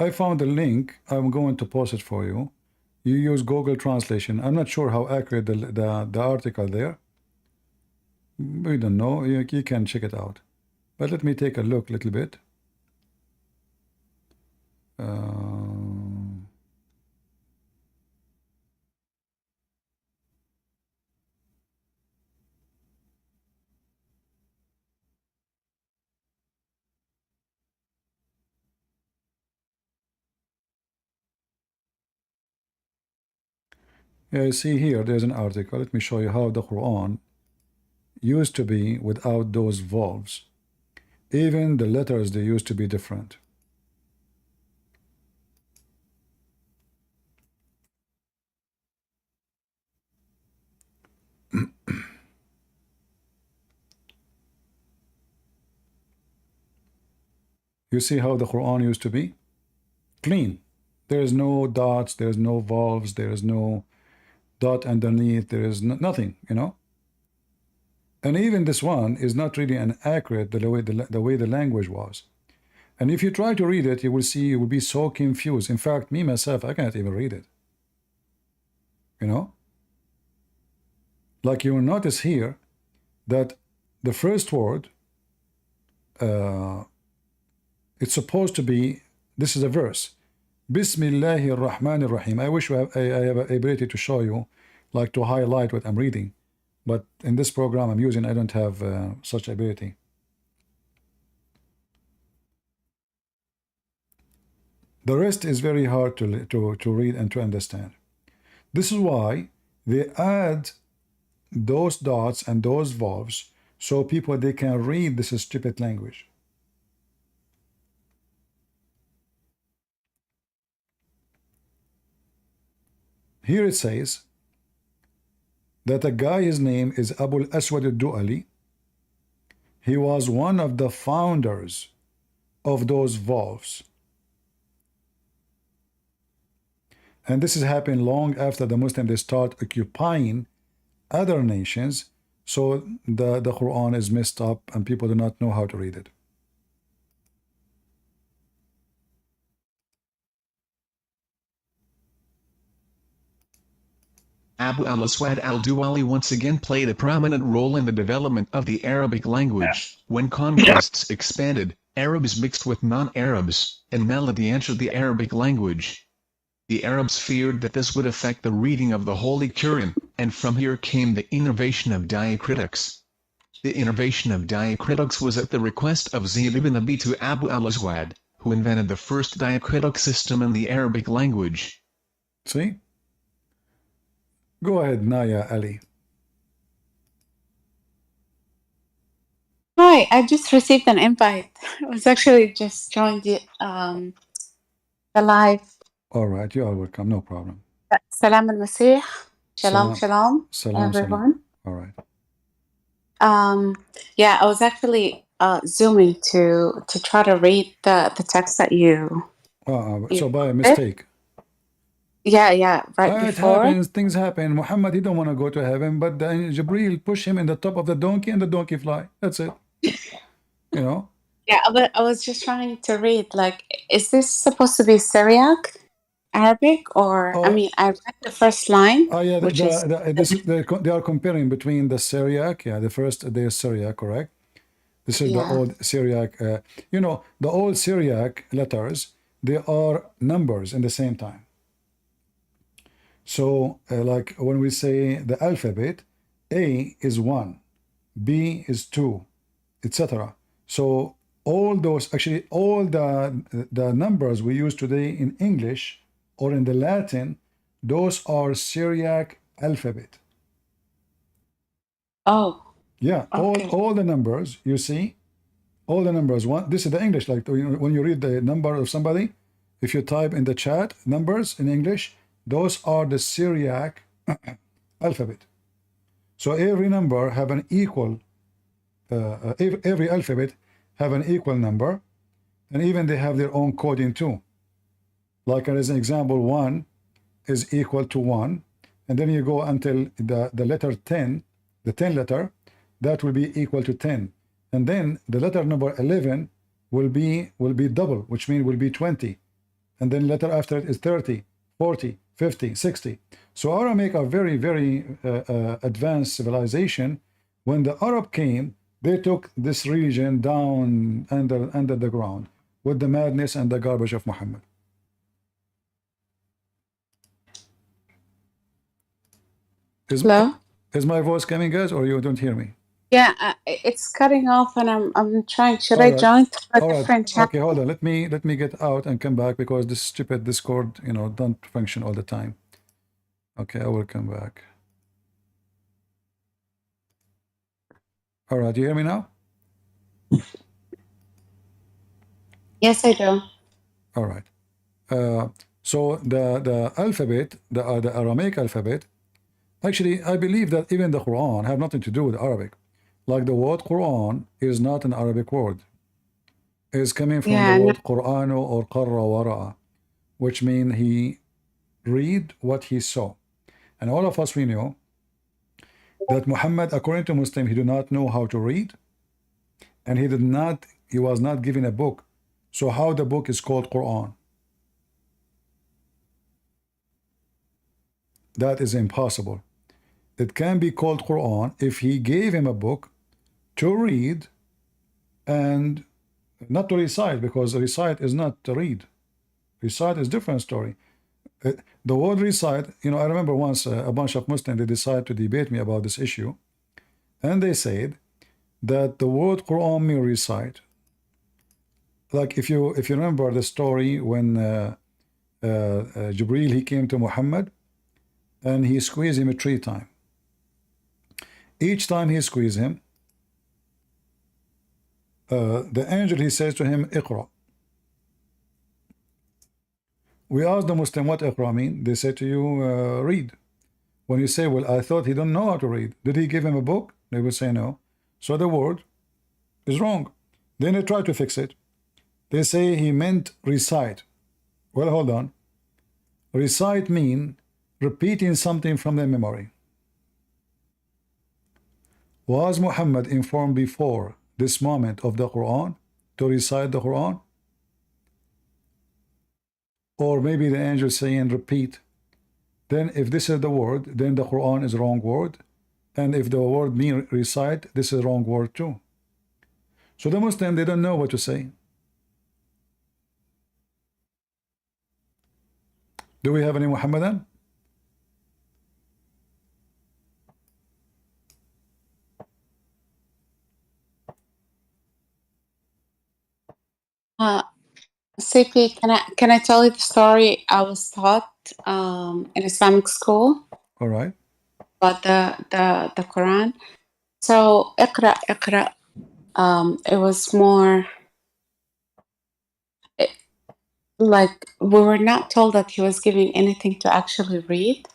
I found a link. I'm going to post it for you. You use Google Translation. I'm not sure how accurate the article there. We don't know. You can check it out. But let me take a look a little bit. Yeah, see here, there's an article. Let me show you how the Quran used to be without those vowels. Even the letters, they used to be different. You see how the Quran used to be? Clean. There is no dots, there's no vowels, there is no dot underneath, there is nothing, you know? And even this one is not really an accurate the way the language was. And if you try to read it, you will see you will be so confused. In fact, me myself, I cannot even read it. You know? Like you will notice here that the first word, it's supposed to be, this is a verse. Bismillahir Rahmanir Rahim. I wish I have an ability to show you, like to highlight what I'm reading. But in this program I'm using, I don't have such ability. The rest is very hard to read and to understand. This is why they add those dots and those vowels so people they can read this stupid language. Here it says that a guy, his name is Abu al-Aswad al-Du'ali. He was one of the founders of those vowels. And this has happened long after the Muslims they start occupying other nations, so the Quran is messed up and people do not know how to read it. Abu al-Aswad al-Duwali once again played a prominent role in the development of the Arabic language. When conquests expanded, Arabs mixed with non-Arabs, and melody entered the Arabic language. The Arabs feared that this would affect the reading of the Holy Quran, and from here came the innovation of diacritics. The innovation of diacritics was at the request of Zayd ibn Abi to Abu al-Aswad, who invented the first diacritic system in the Arabic language. See? Go ahead, Naya Ali. Hi, I just received an invite. I was actually just joined the live. All right, you are welcome, no problem. Salam al-Masih. Shalom, Salam. shalom, Salam, everyone. All right. Yeah, I was actually zooming to try to read the text that you. So by mistake. Yeah, right It before. happens, things happen. Muhammad, he don't want to go to heaven, but then Jibreel push him in the top of the donkey and the donkey fly. That's it. You know? Yeah, but I was just trying to read, like, is this supposed to be Syriac, Arabic, or, I mean, I read the first line, yeah, which is... they are comparing between the Syriac, the first, they're Syriac, correct? This is the old Syriac. You know, the old Syriac letters, they are numbers in the same time. So, like when we say the alphabet, A is 1, B is 2, etc. So all those, actually all the numbers we use today in English or in the Latin, those are Syriac alphabet. Oh. Yeah, okay. all the numbers you see, all the numbers. This is the English, like when you read the number of somebody, if you type in the chat numbers in English, those are the Syriac alphabet. So every number have an equal, every alphabet have an equal number, and even they have their own coding too. Like as an example, 1 is equal to 1, and then you go until the letter 10, the 10 letter, that will be equal to 10. And then the letter number 11 will be double, which means will be 20. And then letter after it is 30, 40, 50, 60. So Aramaic are very, very advanced civilization. When the Arab came, they took this region down under the ground with the madness and the garbage of Muhammad. Hello? Is my voice coming, guys, or you don't hear me? Yeah, it's cutting off, and I'm trying. Should I join a different channel? Okay, hold on. Let me get out and come back because this stupid Discord, don't function all the time. Okay, I will come back. All right, you hear me now? Yes, I do. All right. So the alphabet, the Aramaic alphabet, actually, I believe that even the Quran have nothing to do with Arabic. Like the word Quran is not an Arabic word. It's coming from the word Qur'anu or qarra wara'a, which means he read what he saw. And all of us, we know that Muhammad, according to Muslim, he did not know how to read, and he was not given a book. So how the book is called Quran? That is impossible. It can be called Quran if he gave him a book to read and not to recite, because recite is not to read. Recite is different story. The word recite, I remember once a bunch of Muslims, they decided to debate me about this issue, and they said that the word Quran means recite. Like if you remember the story when Jibreel, he came to Muhammad and he squeezed him 3 times. Each time he squeezed him, the angel, he says to him, Iqra. We asked the Muslim what Iqra mean. They say to you, read. When you say, well, I thought he don't know how to read. Did he give him a book? They will say no. So the word is wrong. Then they try to fix it. They say he meant recite. Well, hold on. Recite mean repeating something from the memory. Was Muhammad informed before this moment of the Quran to recite the Quran? Or maybe the angel saying repeat. Then if this is the word, then the Quran is wrong word. And if the word mean recite, this is wrong word too. So the Muslim, they don't know what to say. Do we have any Muhammadan? CP, can I tell you the story I was taught in Islamic school? All right. About the Quran. So Iqra, it was more like we were not told that he was giving anything to actually read,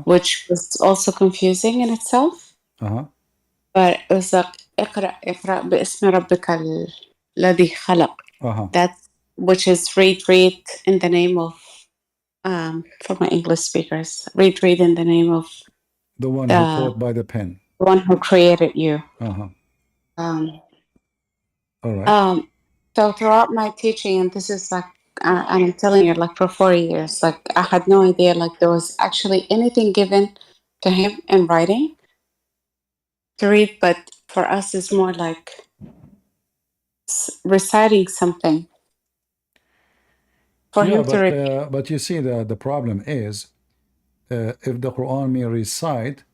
which was also confusing in itself. But it was like اقرأ باسم ربك الذي خلق. Uh-huh. That's which is read in the name of for my English speakers. Read in the name of The one who taught by the pen. the one who created you. Uh-huh. Um, All right. So throughout my teaching, and this is like, and I'm telling you, like for 4 years, like I had no idea like there was actually anything given to him in writing to read, but for us it's more like reciting something for him to repeat. But you see, the problem is, if the Quran may recite,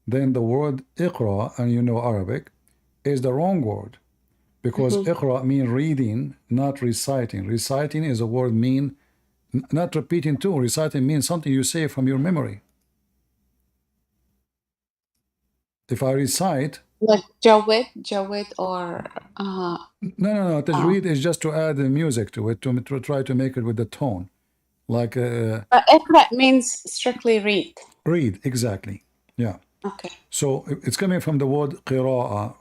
then the word iqra, and you know Arabic, is the wrong word. Because iqra mean reading, not reciting. Reciting is a word mean not repeating too. Reciting means something you say from your memory. If I recite, Like Jawid or no. Tajweed is just to add the music to it, to try to make it with the tone. Like but Iqra means strictly read. Read, exactly. Yeah. Okay. So it's coming from the word qira'a,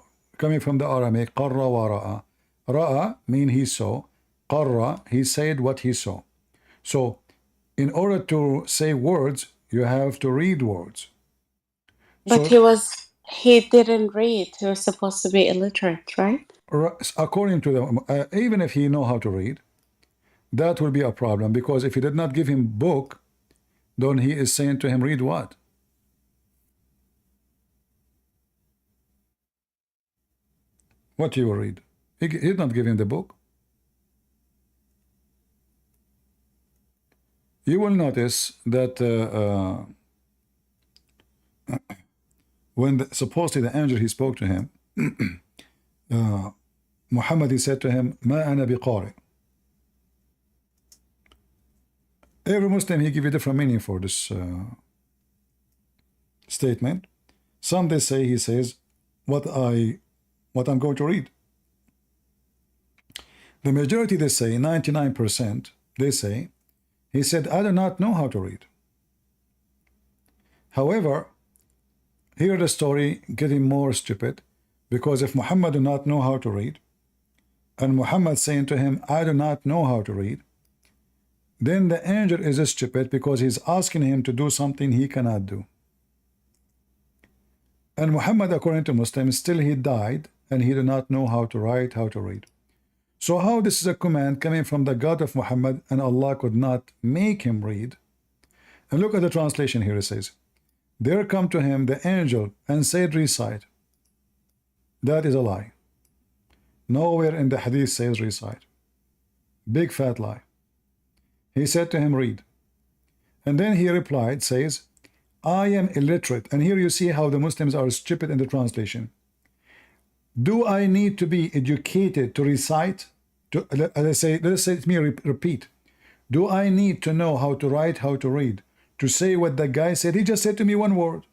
coming from the Aramaic qarra wa ra'a. Ra'a mean he saw, qarra he said what he saw. So in order to say words, you have to read words. But he didn't read. He was supposed to be illiterate, right? According to them, even if he know how to read, that will be a problem, because if he did not give him book, then he is saying to him, read what? What you will read? He did not give him the book. You will notice that when supposedly the angel he spoke to him, Muhammad, he said to him, "Ma ana biqari." Every Muslim he give a different meaning for this statement. Some they say he says what I'm going to read. The majority they say, 99%, they say he said, I do not know how to read. However, here the story getting more stupid, because if Muhammad do not know how to read, and Muhammad saying to him, I do not know how to read, then the angel is stupid because he's asking him to do something he cannot do. And Muhammad, according to Muslims, still he died and he did not know how to write, how to read. So how this is a command coming from the God of Muhammad and Allah could not make him read? And look at the translation here. It says, there come to him the angel and said, recite. That is a lie. Nowhere in the hadith says recite. Big fat lie. He said to him, read. And then he replied, says, I am illiterate. And here you see how the Muslims are stupid in the translation. Do I need to be educated to recite? Let's say let me repeat. Do I need to know how to write, how to read, to say what the guy said? He just said to me one word.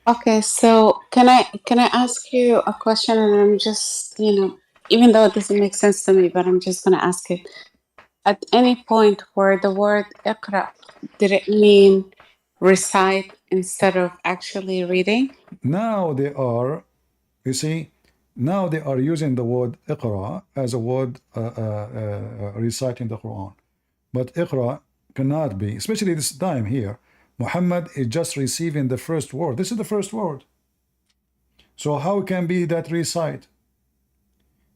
Okay, so can I ask you a question? And I'm just, even though it doesn't make sense to me, but I'm just gonna ask it. At any point where the word iqra, did it mean recite instead of actually reading? Now they are, you see, now they are using the word iqra as a word reciting the Quran. But iqra cannot be, especially this time here. Muhammad is just receiving the first word. This is the first word. So how can be that recite?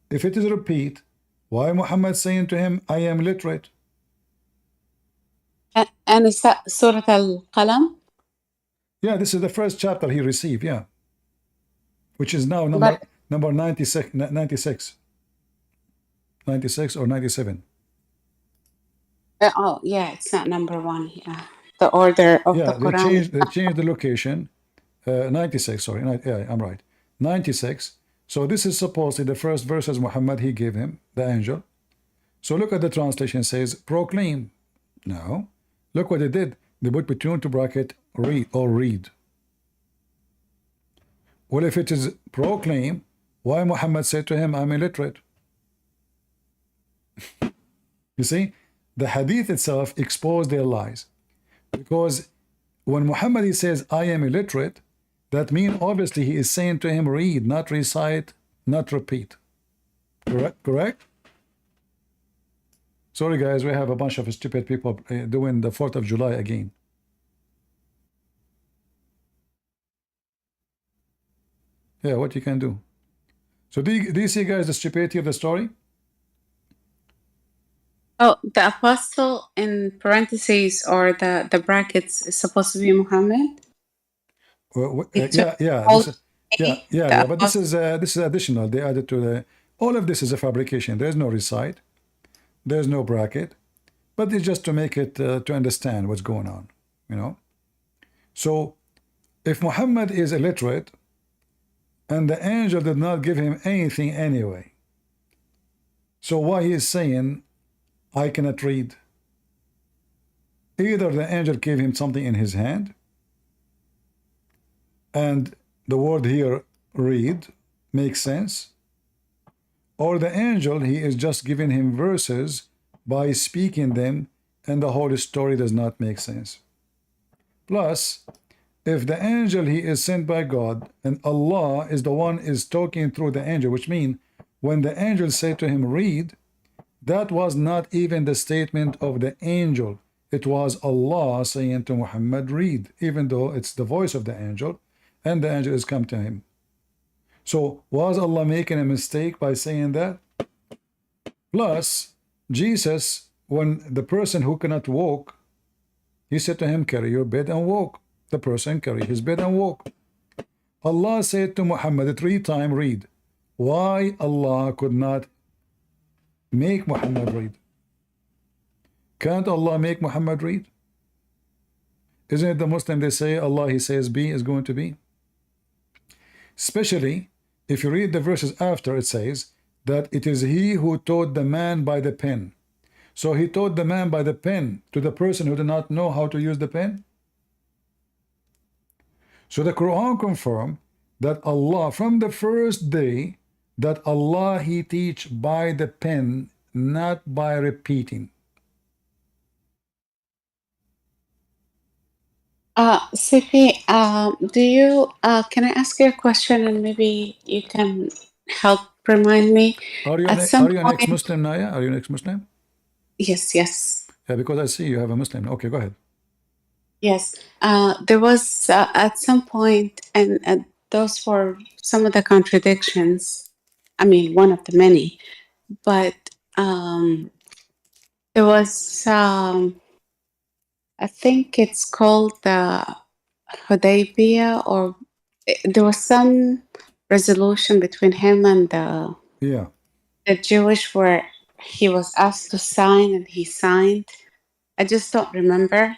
If it is repeat, why Muhammad saying to him, I am literate? And is that Surah Al-Qalam? Yeah, this is the first chapter he received, yeah. Which is now number 96 or 97. Oh, yeah, it's not number 1. Yeah, the order of the Quran. They changed the location. 96, sorry. Yeah, I'm right. 96. So this is supposedly the first verses Muhammad he gave him, the angel. So look at the translation, says proclaim. No. Look what they did. They put between two bracket read or read. Well, if it is proclaim, why Muhammad said to him, I'm illiterate? You see, the hadith itself exposed their lies. Because when Muhammad he says, I am illiterate, That means obviously he is saying to him, read, not recite, not repeat. Correct? Sorry guys, we have a bunch of stupid people doing the 4th of July again. Yeah, what you can do. So do you see guys the stupidity of the story? Oh, the apostle in parentheses or the brackets is supposed to be Muhammad. Yeah. This is, yeah. But this is additional. They added to the. All of this is a fabrication. There's no recite. There's no bracket. But it's just to make it to understand what's going on. You know. So, if Muhammad is illiterate, and the angel did not give him anything anyway, so why he is saying, I cannot read? Either the angel gave him something in his hand, and the word here, read, makes sense, or the angel, he is just giving him verses by speaking them, and the whole story does not make sense. Plus, if the angel, he is sent by God, and Allah is the one is talking through the angel, which means when the angel said to him, read, that was not even the statement of the angel. It was Allah saying to Muhammad, read, even though it's the voice of the angel, and the angel is come to him. So was Allah making a mistake by saying that? Plus, Jesus, when the person who cannot walk, he said to him, carry your bed and walk. The person carry his bed and walk. Allah said to Muhammad 3 times, read. Why Allah could not make Muhammad read? Can't Allah make Muhammad read? Isn't it the Muslim, they say, Allah, he says be is going to be? Especially if you read the verses after, it says that it is he who taught the man by the pen. So he taught the man by the pen to the person who did not know how to use the pen. So the Quran confirmed that Allah, from the first day, that Allah, he teach by the pen, not by repeating. Sifi, do you can I ask you a question and maybe you can help remind me? Are you At an some point, ex-Muslim, Naya? Are you an ex-Muslim? yes. Yeah, because I see you have a Muslim. Okay, go ahead. Yes, there was at some point, and those were some of the contradictions. I mean, one of the many, but there was, I think it's called the Hudaybiyah, or there was some resolution between him and the Jewish where he was asked to sign and he signed. I just don't remember.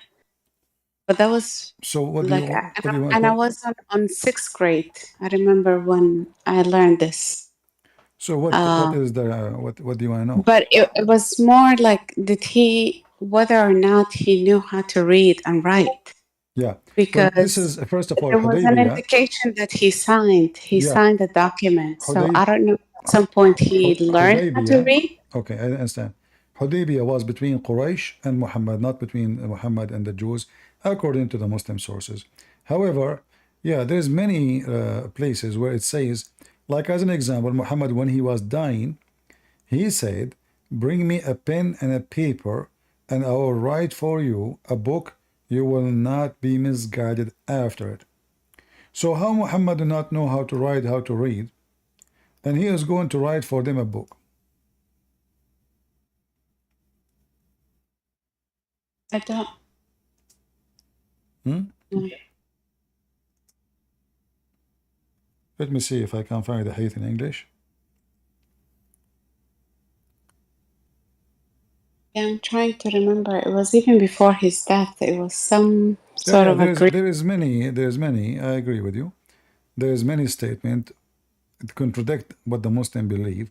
But that was so what like, do you want? and I was on 6th grade. I remember when I learned this. So what is the what do you want to know? But it was more like, whether or not he knew how to read and write. Yeah, Because well, this is first of all, there was an Hudaybiyah. indication that he signed. He signed the document. So I don't know. At some point, he learned how to read. Okay, I understand. Hudaybiyah was between Quraysh and Muhammad, not between Muhammad and the Jews, according to the Muslim sources. However, yeah, there's many places where it says, like as an example, Muhammad, when he was dying, he said, bring me a pen and a paper, and I will write for you a book. You will not be misguided after it. So how Muhammad did not know how to write, how to read, and he is going to write for them a book? I don't. Let me see if I can find the hadith in English. Yeah, I'm trying to remember. It was even before his death. It was some sort of agreement. There's many. I agree with you. There's many statements that contradict what the Muslim believe.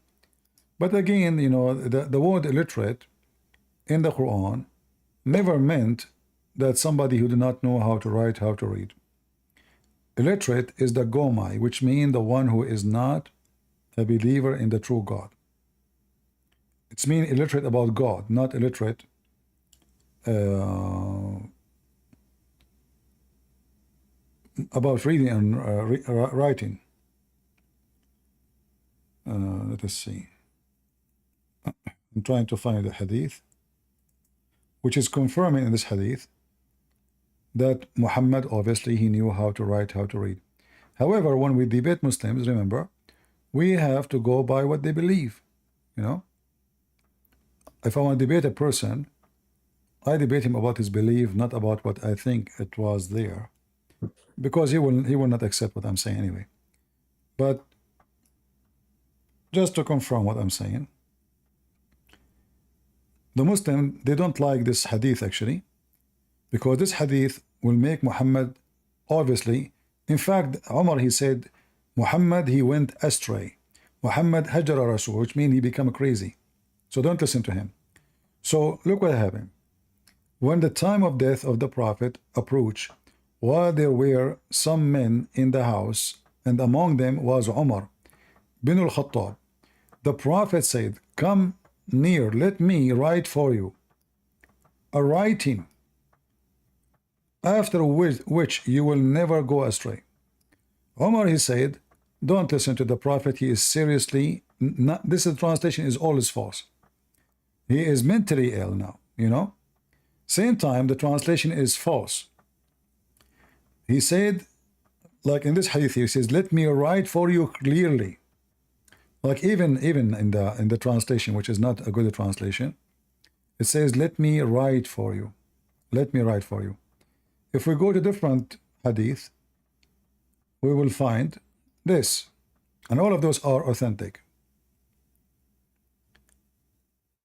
But again, you know, the word illiterate in the Quran never meant that somebody who did not know how to write, how to read. Illiterate is the gomai, which means the one who is not a believer in the true God. It's mean illiterate about God, not illiterate about reading and writing. Let us see. I'm trying to find the hadith, which is confirming in this hadith that Muhammad, obviously, he knew how to write, how to read. However, when we debate Muslims, remember, we have to go by what they believe. You know, if I want to debate a person, I debate him about his belief, not about what I think it was there, because he will not accept what I'm saying anyway. But just to confirm what I'm saying, the Muslim, they don't like this hadith actually, because this hadith will make Muhammad, obviously, in fact, Umar, he said, Muhammad, he went astray. Muhammad hajara Rasul, which means he became crazy. So don't listen to him. So look what happened. When the time of death of the Prophet approached, while there were some men in the house, and among them was Umar bin al-Khattab, the Prophet said, come near, let me write for you a writing after which you will never go astray. Umar, he said, don't listen to the Prophet. He is seriously not, this translation is always false. He is mentally ill now, you know. Same time, the translation is false. He said, like in this hadith, he says, let me write for you clearly. Like even in the translation, which is not a good translation, it says, let me write for you. Let me write for you. If we go to different hadith, we will find this. And all of those are authentic.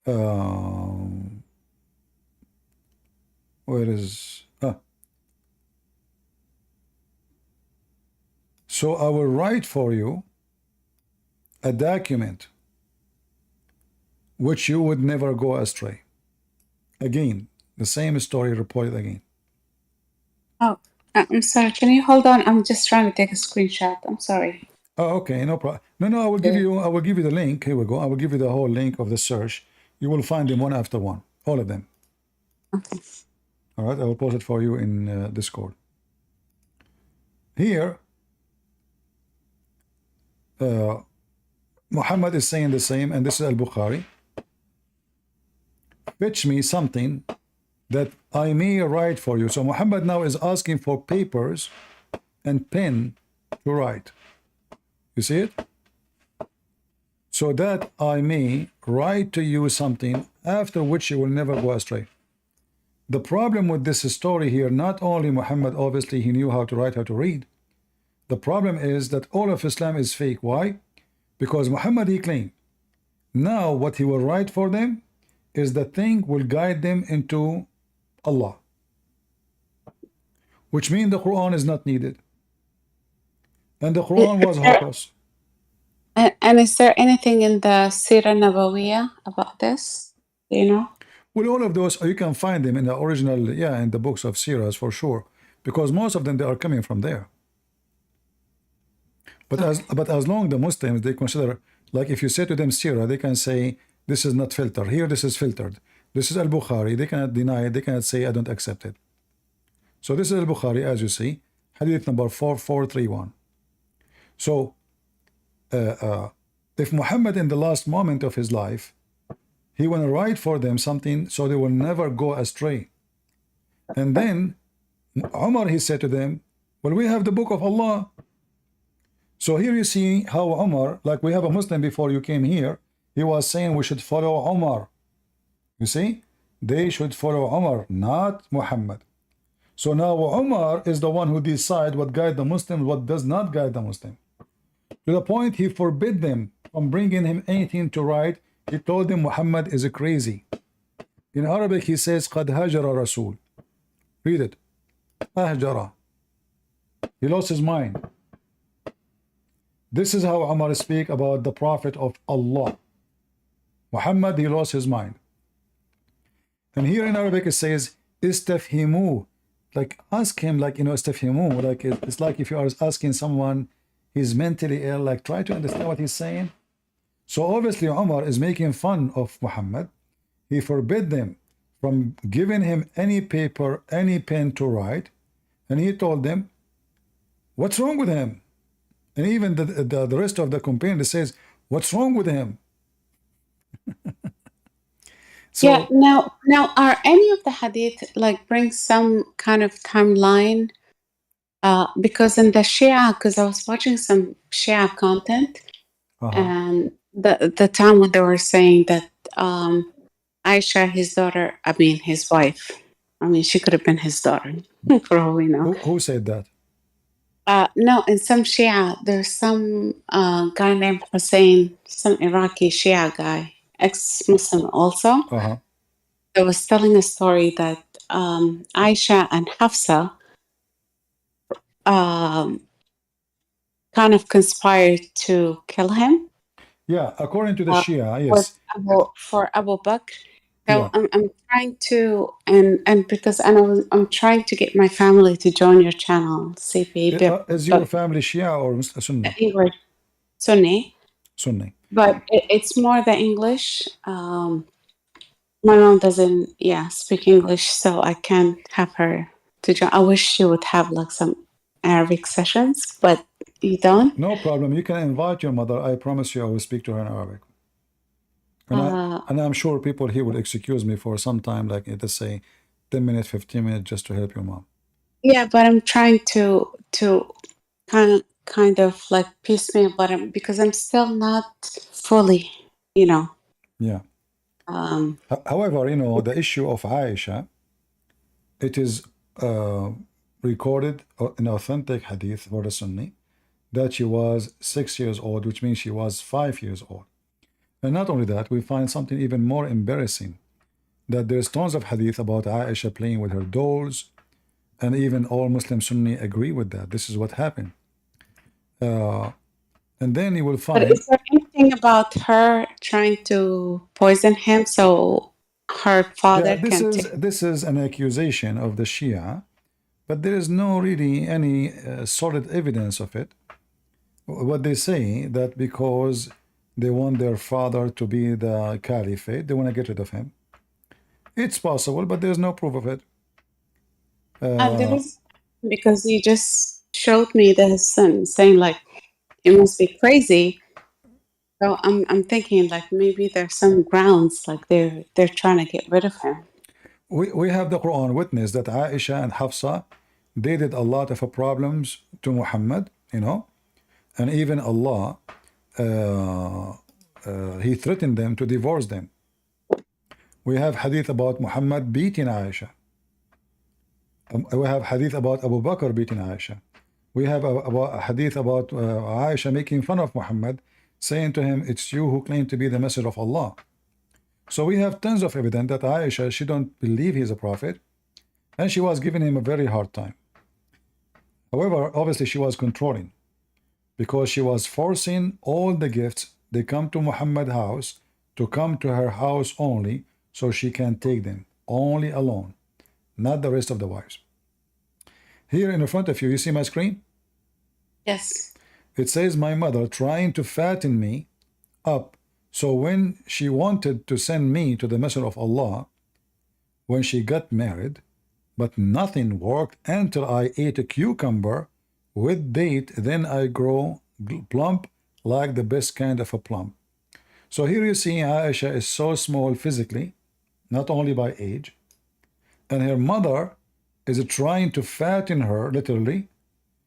Where is... So I will write for you a document which you would never go astray. Again, the same story reported again. Oh, I'm sorry. Can you hold on? I'm just trying to take a screenshot. I'm sorry. Oh, okay, no problem. No, I will give you the link. Here we go. I will give you the whole link of the search. You will find them one after one, all of them. Okay. All right, I will post it for you in Discord. Here, Muhammad is saying the same, and this is Al-Bukhari. Fetch me something that I may write for you. So Muhammad now is asking for papers and pen to write. You see it? So that I may write to you something after which you will never go astray. The problem with this story here, not only Muhammad, obviously he knew how to write, how to read. The problem is that all of Islam is fake. Why? Because Muhammad, he claimed, now what he will write for them is the thing will guide them into Allah. Which means the Quran is not needed. And the Quran was hopeless. And is there anything in the Sirah Nabawiyah about this? Do you know? Well, all of those, you can find them in the original, in the books of Sirahs for sure. Because most of them, they are coming from there. But as long the Muslims, they consider, like if you say to them Sirah, they can say, this is not filtered. Here, this is filtered. This is Al-Bukhari. They cannot deny it. They cannot say, I don't accept it. So this is Al-Bukhari, as you see, hadith number 4431. So, if Muhammad in the last moment of his life, he will write for them something so they will never go astray. And then Umar, he said to them, well, we have the book of Allah. So here you see how Umar, like we have a Muslim before you came here, he was saying we should follow Umar. You see, they should follow Umar, not Muhammad. So now Umar is the one who decides what guides the Muslim, what does not guide the Muslim. To the point he forbid them from bringing him anything to write. He told them Muhammad is crazy. In Arabic he says قد هجر Rasul. Read it. أهجر. He lost his mind. This is how Umar speak about the Prophet of Allah. Muhammad, he lost his mind. And here in Arabic it says istafhimu, like ask him, like, you know, istafhimu, like it's like if you are asking someone he's mentally ill, like try to understand what he's saying. So obviously Umar is making fun of Muhammad. He forbid them from giving him any paper, any pen to write, and he told them, What's wrong with him? And even the rest of the companion says, what's wrong with him? So Yeah. Now, are any of the hadith like bring some kind of timeline? Because in the Shia, because I was watching some Shia content, and the time when they were saying that Aisha, his daughter, I mean his wife, I mean she could have been his daughter for all we know. who said that? No, in some Shia, there's some guy named Hussein, some Iraqi Shia guy, ex-Muslim also. That was telling a story that Aisha and Hafsa kind of conspired to kill him. Yeah, according to the Shia, with yes. for Abu Bakr. So Yeah. I'm trying to and because I'm trying to get my family to join your channel, CP. Is your family Shia or Sunni? English Sunni, Sunni. but it's more the English. My mom doesn't, speak English, so I can't have her to join. I wish she would have like some Arabic sessions, but you don't. No problem. You can invite your mother. I promise you I will speak to her in Arabic. And I'm sure people here will excuse me for some time, like let's say 10 minutes, 15 minutes, just to help your mom. Yeah, but I'm trying to kind of like piecemeal, but because I'm still not fully, Yeah. Um, However, the issue of Aisha, it is recorded in authentic hadith for the Sunni that she was 6 years old, which means she was 5 years old. And not only that, we find something even more embarrassing, that there's tons of hadith about Aisha playing with her dolls, and even all Muslim Sunni agree with that. This is what happened. And then you will find... But is there anything about her trying to poison him so her father can take... This is an accusation of the Shia, but there is no really any solid evidence of it. What they say, that because they want their father to be the caliphate, they want to get rid of him. It's possible, but there's no proof of it. there is, because you just showed me this son saying like it must be crazy. So I'm thinking like maybe there's some grounds like they're trying to get rid of him. We have the Quran witness that Aisha and Hafsa, they did a lot of problems to Muhammad, and even Allah, he threatened them to divorce them. We have hadith about Muhammad beating Aisha. We have hadith about Abu Bakr beating Aisha. We have a hadith about Aisha making fun of Muhammad, saying to him, it's you who claim to be the messenger of Allah. So we have tons of evidence that Aisha, she don't believe he's a prophet, and she was giving him a very hard time. However, obviously she was controlling, because she was forcing all the gifts, they come to Muhammad's house, to come to her house only, so she can take them, only alone, not the rest of the wives. Here in front of you, you see my screen? Yes. It says my mother trying to fatten me up. So when she wanted to send me to the messenger of Allah, when she got married, but nothing worked until I ate a cucumber with date, then I grow plump like the best kind of a plum. So here you see Aisha is so small physically, not only by age, and her mother is trying to fatten her literally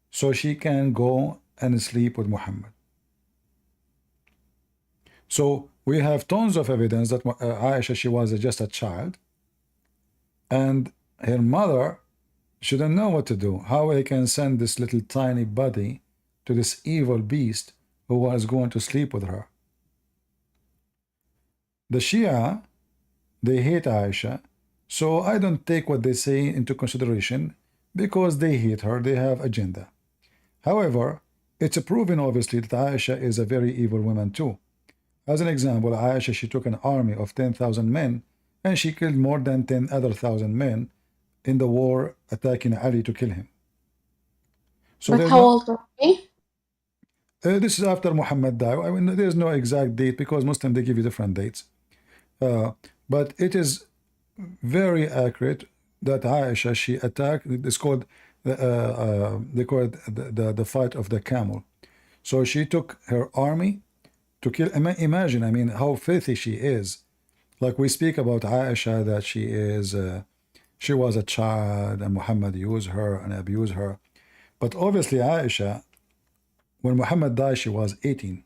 so she can go and sleep with Muhammad. So we have tons of evidence that Aisha, she was just a child, and her mother shouldn't know what to do. How I can send this little tiny body to this evil beast who was going to sleep with her. The Shia, they hate Aisha, so I don't take what they say into consideration, because they hate her, they have agenda. However, it's proven obviously that Aisha is a very evil woman too. As an example, Aisha, she took an army of 10,000 men, and she killed more than 10 other thousand men in the war attacking Ali to kill him. So but how old were they? This is after Muhammad died. I mean, there's no exact date, because Muslims, they give you different dates. But it is very accurate that Aisha, she attacked, it's called they call it the fight of the camel. So she took her army to kill. Imagine, I mean, how filthy she is. Like we speak about Aisha, that she was a child and Muhammad used her and abused her. But obviously Aisha, when Muhammad died, she was 18.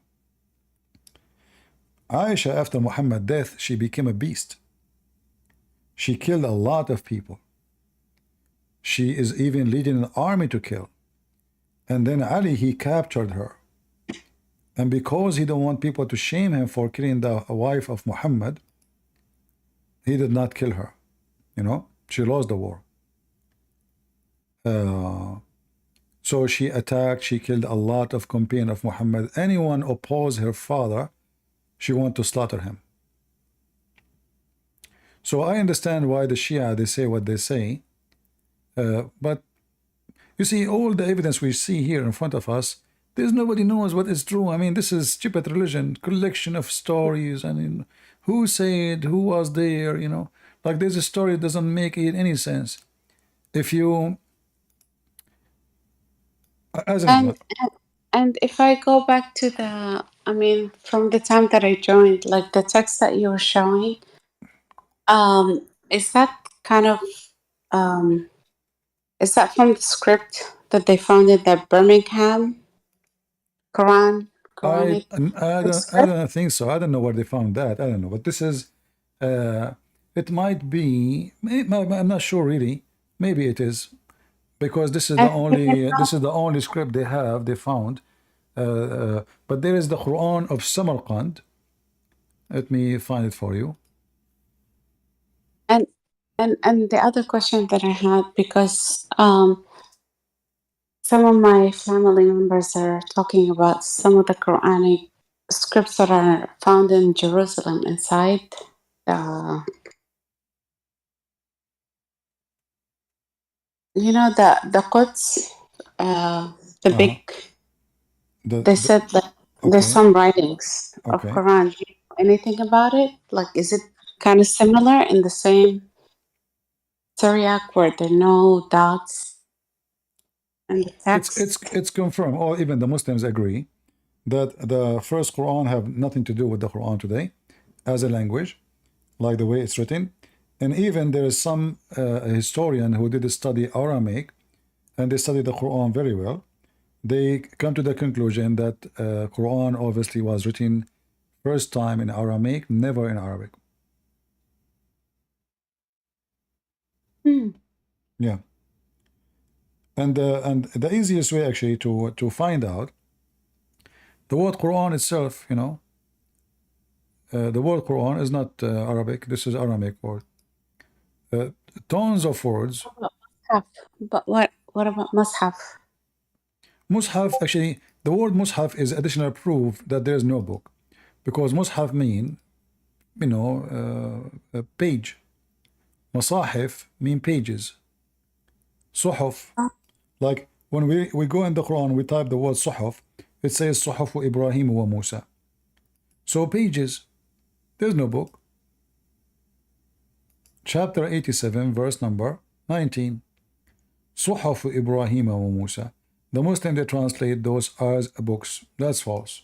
Aisha, after Muhammad's death, she became a beast. She killed a lot of people. She is even leading an army to kill. And then Ali, he captured her. And because he don't want people to shame him for killing the wife of Muhammad, he did not kill her. You know, she lost the war. So she attacked, she killed a lot of companions of Muhammad. Anyone oppose her father, she want to slaughter him. So I understand why the Shia, they say what they say. But you see, all the evidence we see here in front of us, there's nobody knows what is true. I mean, this is stupid religion, collection of stories. I mean, who said, who was there, you know? Like there's a story that doesn't make any sense. If you, as an And if I go back to the, I mean, from the time that I joined, like the text that you were showing, is that kind of, is that from the script that they found in the Birmingham Quranic I script? don't think so. I don't know where they found that. I don't know. But this is, it might be, I'm not sure really. Maybe it is. Because this is the only script they found. But there is the Quran of Samarkand. Let me find it for you. And the other question that I had, because some of my family members are talking about some of the Quranic scripts that are found in Jerusalem inside you know, the Quds, the big. They said that there's some writings of Quran. Do you know anything about it? Like, is it kind of similar in the same Syriac where there are no dots in the text? It's confirmed. Or even the Muslims agree that the first Quran have nothing to do with the Quran today as a language, like the way it's written. And even there is some historian who did study Aramaic, and they study the Quran very well. They come to the conclusion that Quran obviously was written first time in Aramaic, never in Arabic. Yeah. And the easiest way actually to find out, the word Quran itself, you know, the word Quran is not Arabic. This is Aramaic word. Tons of words. But what about Mus'haf? Mus'haf, actually, the word Mus'haf is additional proof that there is no book, because Mus'haf mean, you know, a page. Masahif mean pages. Suhuf, like when we go in the Quran, we type the word Suhuf, it says Suhufu Ibrahim wa Musa. So pages, there's no book. Chapter 87, verse number 19. Suhufu Ibrahim wa Musa. The Muslim, they translate those as books. That's false.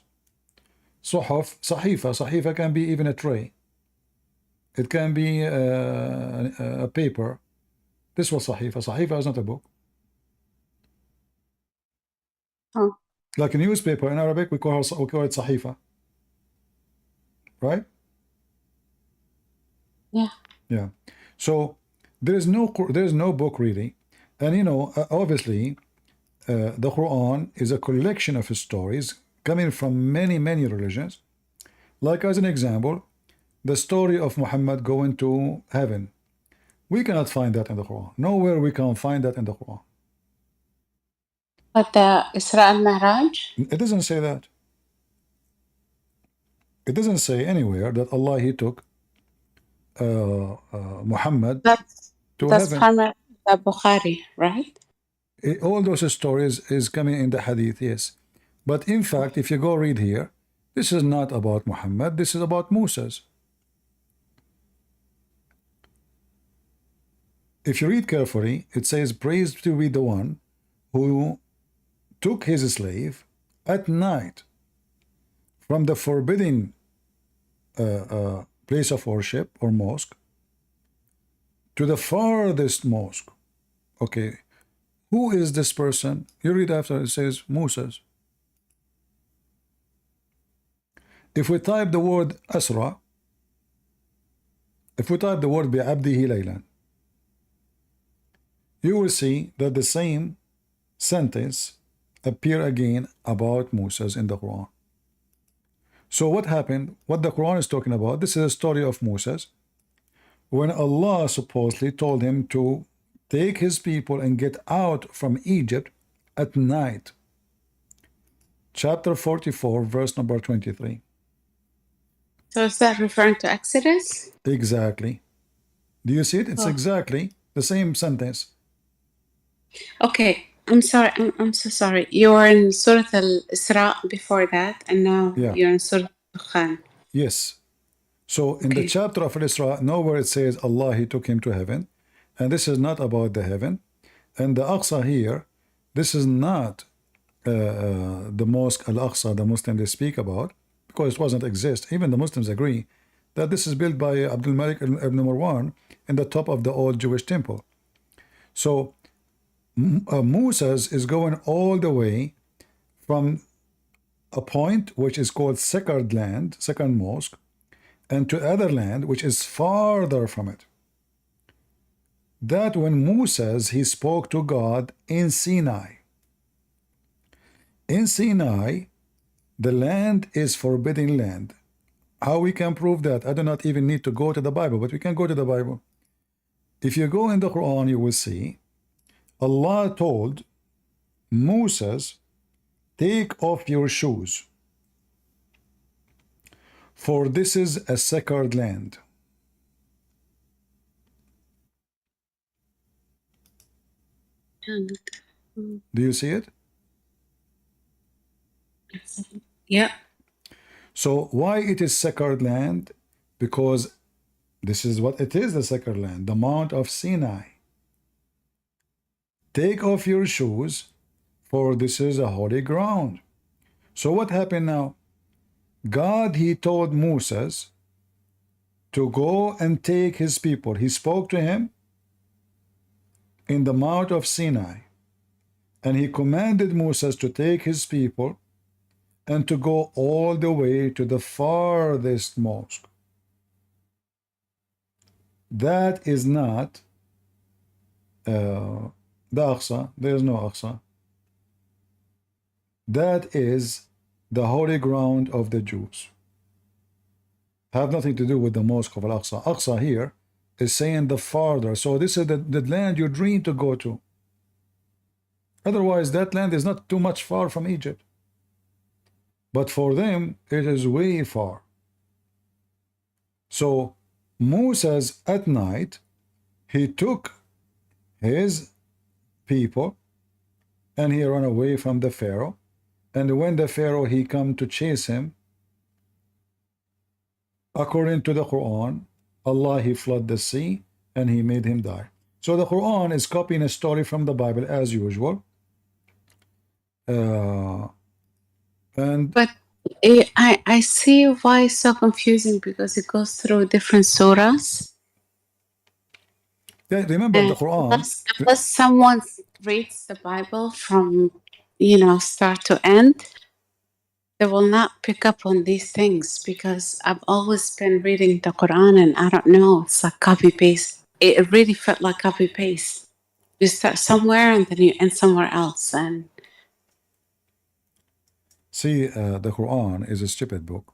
Suhuf, Sahifa can be even a tray. It can be a paper. This was Sahifa is not a book. Oh. Like a newspaper in Arabic, we call it Sahifa. Right? Yeah. Yeah. So there is no book really. And you know, obviously, the Quran is a collection of stories coming from many religions. Like as an example, the story of Muhammad going to heaven. We cannot find that in the Quran. Nowhere we can find that in the Quran. But the Isra al-Mi'raj? It doesn't say that. It doesn't say anywhere that Allah, he took Muhammad to heaven. That's primarily the Bukhari, right? All those stories is coming in the Hadith, yes. But in fact, if you go read here, this is not about Muhammad, this is about Moses. if you read carefully, it says, praised to be the one who took his slave at night from the forbidden place of worship or mosque to the farthest mosque. Okay, who is this person? You read after, it says Moses. If we type the word Asra, if we type the word bi'abdihi laylan, you will see that the same sentence appear again about Moses in the Quran. So what happened? What the Quran is talking about, this is a story of Moses, when Allah supposedly told him to take his people and get out from Egypt at night. Chapter 44, verse number 23. So is that referring to Exodus? Exactly. Do you see it? It's Oh. exactly the same sentence. Okay, I'm sorry. I'm so sorry. You were in Surah Al-Isra before that, and now Yeah. you're in Surah Al-Dukhan. Yes. So in the Okay. chapter of Al-Isra, nowhere it says Allah, he took him to heaven. And this is not about the heaven. And the Aqsa here, this is not the mosque Al-Aqsa, the Muslim they speak about, because it wasn't exist. Even the Muslims agree that this is built by Abdul Malik ibn Marwan in the top of the old Jewish temple. So Moses is going all the way from a point which is called sacred land, second mosque, and to other land which is farther from it. That when Moses, he spoke to God in Sinai. In Sinai, the land is forbidden land. How we can prove that? I do not even need to go to the Bible, but we can go to the Bible. If you go in the Quran, you will see Allah told Moses, take off your shoes, for this is a sacred land. Do you see it? Yeah. So why it is sacred land? Because this is what it is, the sacred land, the Mount of Sinai. Take off your shoes, for this is a holy ground. So what happened now? God, he told Moses to go and take his people. He spoke to him in the Mount of Sinai, and he commanded Moses to take his people and to go all the way to the farthest mosque. That is not the Aqsa. There is no Aqsa. That is the holy ground of the Jews. Have nothing to do with the mosque of Al-Aqsa. Aqsa here is saying the farther. So this is the land you dream to go to. Otherwise, that land is not too much far from Egypt. But for them, it is way far. So Moses at night, he took his people and he ran away from the Pharaoh. And when the Pharaoh, he come to chase him, according to the Quran, Allah, he flooded the sea and he made him die. So the Quran is copying a story from the Bible as usual. But I see why it's so confusing, because it goes through different surahs. Yeah, remember the Quran. Unless someone reads the Bible from, start to end, they will not pick up on these things, because I've always been reading the Quran and I don't know, it's like copy paste. It really felt like copy paste. You start somewhere and then you end somewhere else. And see, the Quran is a stupid book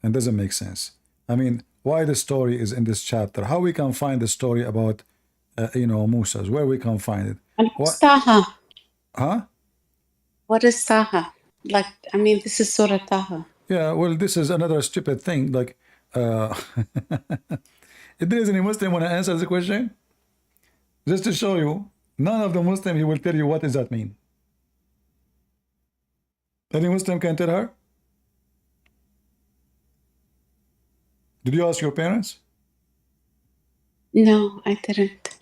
and doesn't make sense. I mean, why the story is in this chapter? How we can find the story about, Moses? Where we can find it? what's Taha? Huh? What is Taha? This is Surah Taha. Yeah, well, this is another stupid thing. Like, if there is any Muslim want to answer the question, just to show you, none of the Muslim, he will tell you what does that mean. Any Muslim can tell her? Did you ask your parents? No, I didn't.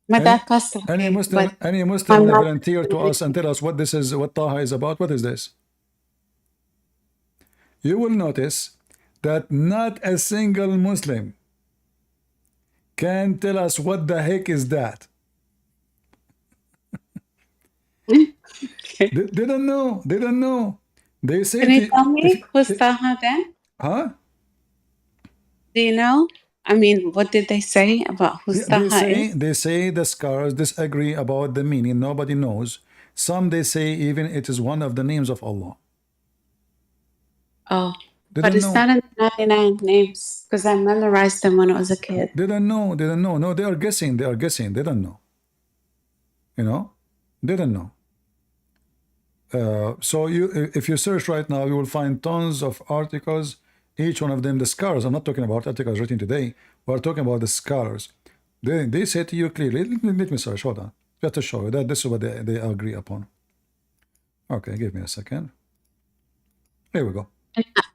My dad passed away, Any Muslim, but any my Muslim mom. volunteer to us and tell us what this is, what Taha is about. What is this? You will notice that not a single Muslim can tell us what the heck is that. They don't know. They don't know. They say, Can you tell me who's if, Taha then? huh? Do you know? I mean, what did they say about who Yeah, Taha is? they say the scholars disagree about the meaning. Nobody knows. Some they say even it is one of the names of Allah. Oh, They but don't it's know. not in the 99 names because I memorized them when I was a kid. They don't know. They don't know. No, they are guessing. They are guessing. They don't know. You know, they don't know. So if you search right now, you will find tons of articles. Each one of them, the scholars. I'm not talking about articles written today. We're talking about the scholars. They say to you clearly. Let me search. Hold on, just to show you that this is what they agree upon. Okay, give me a second. Here we go.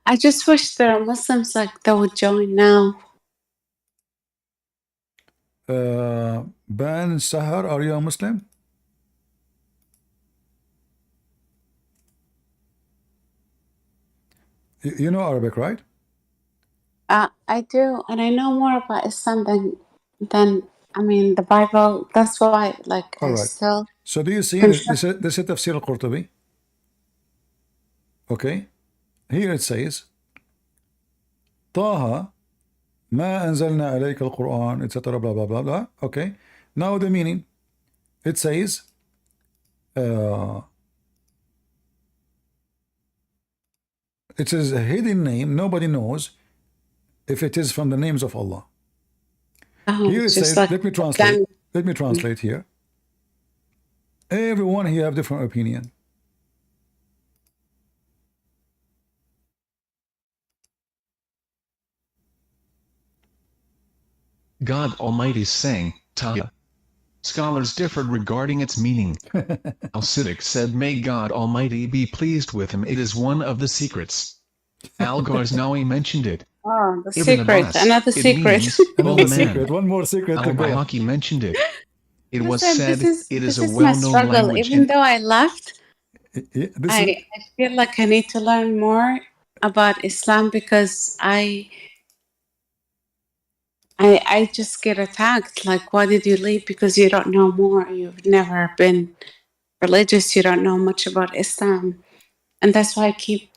I just wish there are Muslims like that would join now. Ban Sahar, are you a Muslim? You know Arabic, right? I do, and I know more about Islam than I mean the Bible. That's why, like, All I right. still. So do you see this is Tafsir al-Qurtubi? Okay. Here it says طه ما أنزلنا عليك القرآن etc. blah blah blah blah. Okay. Now the meaning. It says it is a hidden name. Nobody knows if it is from the names of Allah. Here it says, like let me translate. Let me translate here. Everyone here have different opinion. God Almighty's saying, Taha. Scholars differed regarding its meaning. Al-Siddiq said, may God Almighty be pleased with him. It is one of the secrets. Al-Ghaznawi mentioned it. Oh, the Ibn secret, Abbas, another it secret. means Another Old Man. secret. One more secret to go. Al-Bayhaqi mentioned it. It was Listen, said, this it is a is my well-known struggle. language Even in though I left, This is, I feel like I need to learn more about Islam because I just get attacked. Like, why did you leave? Because you don't know more. You've never been religious. You don't know much about Islam, and that's why I keep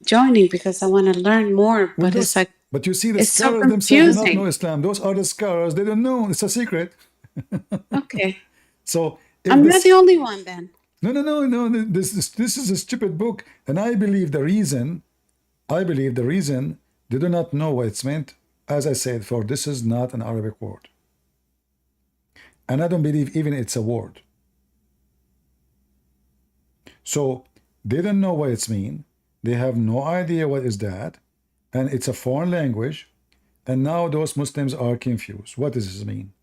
joining because I want to learn more. well, But it's like but you see, the it's so scholars themselves do not know confusing. Islam. Those are the scholars. They don't know. It's a secret. Okay, So if I'm not this, the only one then. no. This is a stupid book, and I believe the reason they do not know what it's meant. As I said, for this is not an Arabic word, and I don't believe even it's a word. So they don't know what it's mean. They have no idea what is that, and it's a foreign language. And now those Muslims are confused. What does this mean?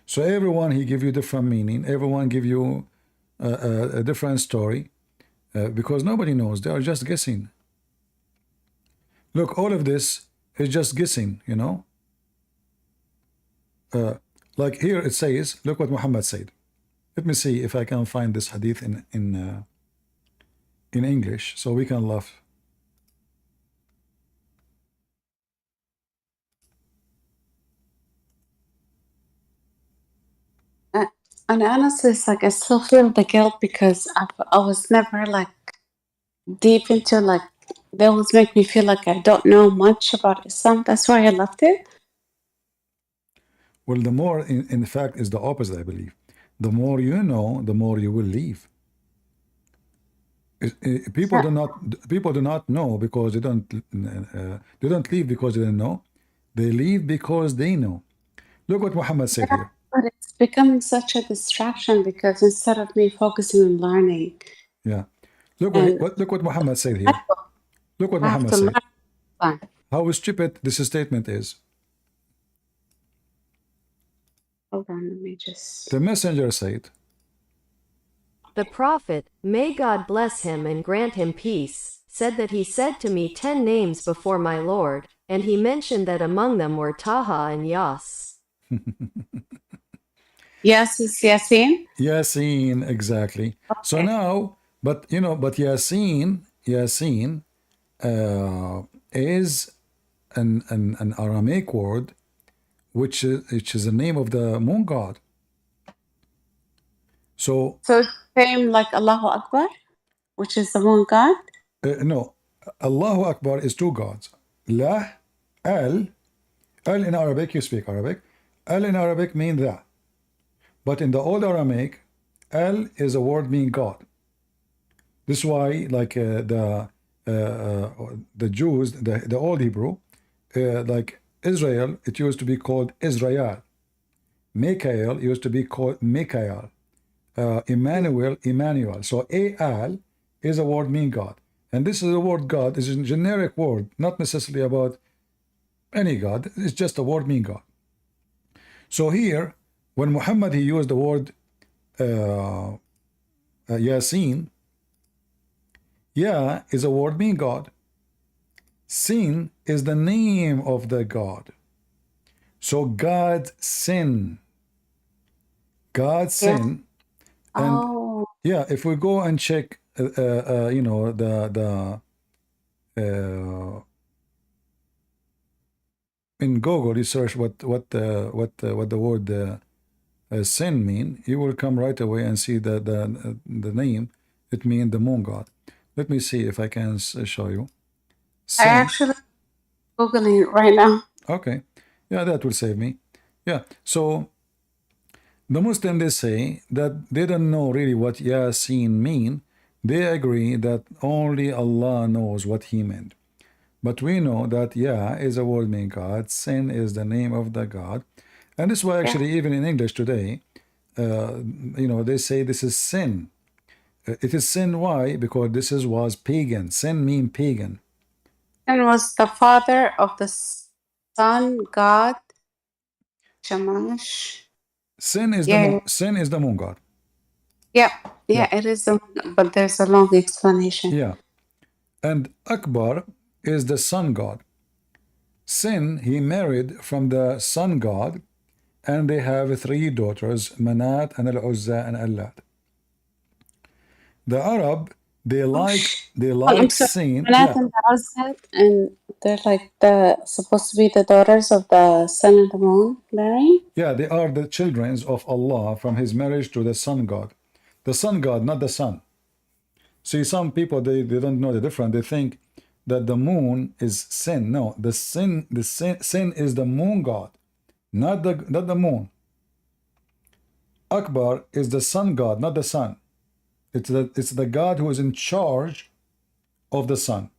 So everyone he give you different meaning. Everyone give you a different story because nobody knows. They are just guessing. Look, all of this is just guessing. You know. Like here it says, look what Muhammad said. Let me see if I can find this hadith in English so we can laugh. And honestly, it's like I still feel the guilt because I was never like deep into like they always make me feel like I don't know much about Islam. That's why I left it. Well, the more, in fact, is the opposite, I believe. The more you know, the more you will leave. People do not know because they don't leave because they don't know. They leave because they know. Look what Muhammad said here. But it's becoming such a distraction because instead of me focusing on learning, Yeah. Look and what Muhammad said here. Look what I have Muhammad to said. learn. How stupid this statement is. Hold on, let me just. The messenger said, The Prophet, may God bless him and grant him peace, said that he said to me 10 names before my Lord, and he mentioned that among them were Taha and Yas. Yes, it's Yasin. Yasin, exactly. So Okay. now, but Yasin is an Aramaic word which is the name of the moon god. So So it's same like Allahu Akbar, which is the moon god. no, Allahu Akbar is two gods. La, al in Arabic, you speak Arabic. Al in Arabic means that. But in the old Aramaic, al is a word meaning God. This is why, like the Jews, the old Hebrew, like Israel, it used to be called Israel. Michael used to be called Michael. Emmanuel. So al is a word meaning God. And this is a word God, is a generic word, not necessarily about any God. It's just a word meaning God. So here, when Muhammad he used the word Yasin, Ya is a word meaning God. Sin is the name of the God. So God sin. God sin. And Oh, yeah, if we go and check, you know, in Google, you search what the word sin mean, you will come right away and see the name. It means the moon god. Let me see if I can show you. I Sin. actually Googling it right now. Okay, yeah, that will save me. Yeah, so the Muslim they say that they don't know really what Yasin mean. They agree that only Allah knows what he meant. But we know that Ya is a word meaning God, Sin is the name of the God, and this is why actually even in English today, you know, they say this is sin. It is sin. Why? Because this was pagan. Sin mean pagan. And was the father of the sun god Shamash. Sin is Yeah, the moon god. yeah, Yeah, it is, but there's a long explanation. yeah. And Akbar is the sun god. Sin he married from the sun god, and they have three daughters, Manat and Al-Uzza and Allat. The Arab they I'm like sorry, Sin. Manat Yeah, and the Azad, and they're like supposed to be the daughters of the sun and the moon, marrying. yeah, they are the children of Allah from his marriage to the sun god. The sun god, not the sun. See, some people they don't know the difference. They think that the moon is sin. No, sin is the moon god, not the moon. Akbar is the sun god, not the sun. It's the God who is in charge of the sun.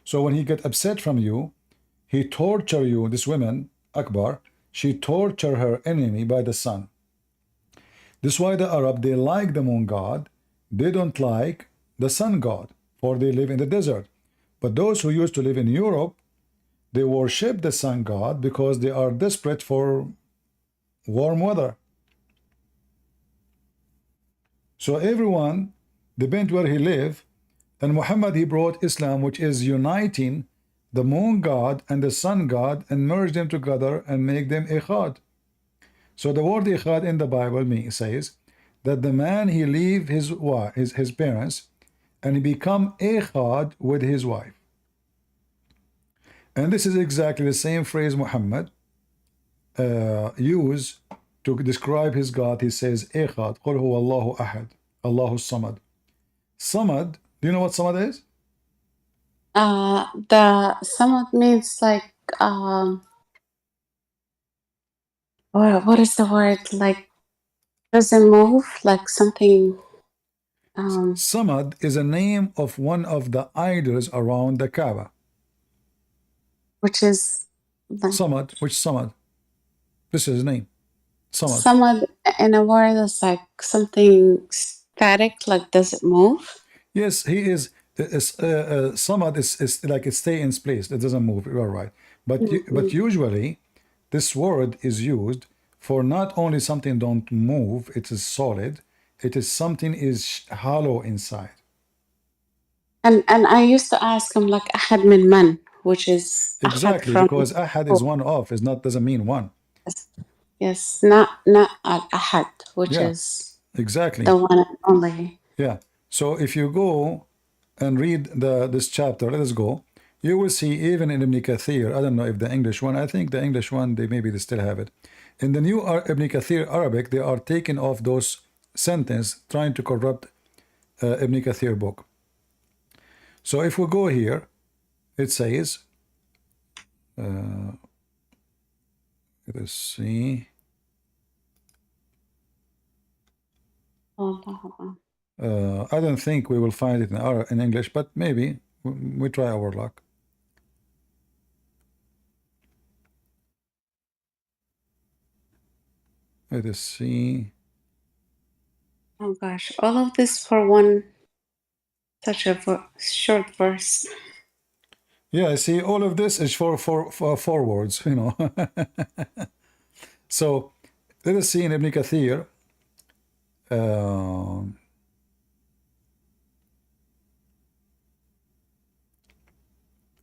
So when he get upset from you, he torture you. This woman, Akbar, she torture her enemy by the sun. This is why the Arab they like the moon god. They don't like the sun god, for they live in the desert. But those who used to live in Europe, they worship the sun god because they are desperate for warm weather. So everyone depends where he live, and Muhammad he brought Islam, which is uniting the moon god and the sun god and merge them together and make them ikhad. So the word ikhad in the Bible says that the man he leave his parents and he become ikhad with his wife. And this is exactly the same phrase Muhammad used to describe his God. He says ikhad, qul huwa Allahu ahad, Allahu samad. Samad, do you know what samad is? The Samad means like what is the word, like doesn't move, like something Samad is a name of one of the idols around the Kaaba. which is like Samad, which Samad? This is his name. Samad. Samad in a word that's like something static, like does it move? Yes, he is. Samad is like it stay in its place. It doesn't move. You're right. But usually, this word is used for not only something don't move. It is solid. It is something is hollow inside. And I used to ask him like Ahad min man, which is Ahad Exactly, from because ahad is one of. Is not doesn't mean one. Yes, not al-ahad, which Yeah, is exactly. the one and only. Yeah. So if you go and read this chapter, let us go. You will see even in Ibn Kathir. I don't know if the English one. I think the English one they still have it. In the new Ibn Kathir Arabic, they are taking off those sentence trying to corrupt Ibn Kathir book. So if we go here, it says, let us see. I don't think we will find it in English, but maybe we try our luck. Let us see. Oh gosh, all of this for one such a short verse. Yeah, I see. All of this is for four words, you know. So let us see in Ibn Kathir.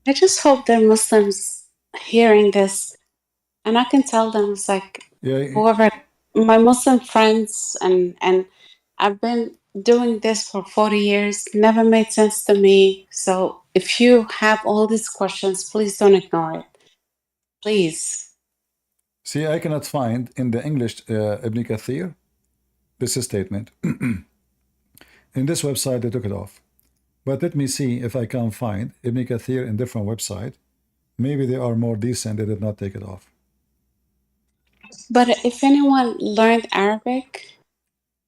I just hope they're Muslims hearing this, and I can tell them it's like Yeah, whoever my Muslim friends and I've been doing this for 40 years, never made sense to me. So if you have all these questions, please don't ignore it. Please. see, I cannot find in the English Ibn Kathir this statement. In this website, they took it off. But let me see if I can find Ibn Kathir in different website. Maybe they are more decent. They did not take it off. But if anyone learned Arabic,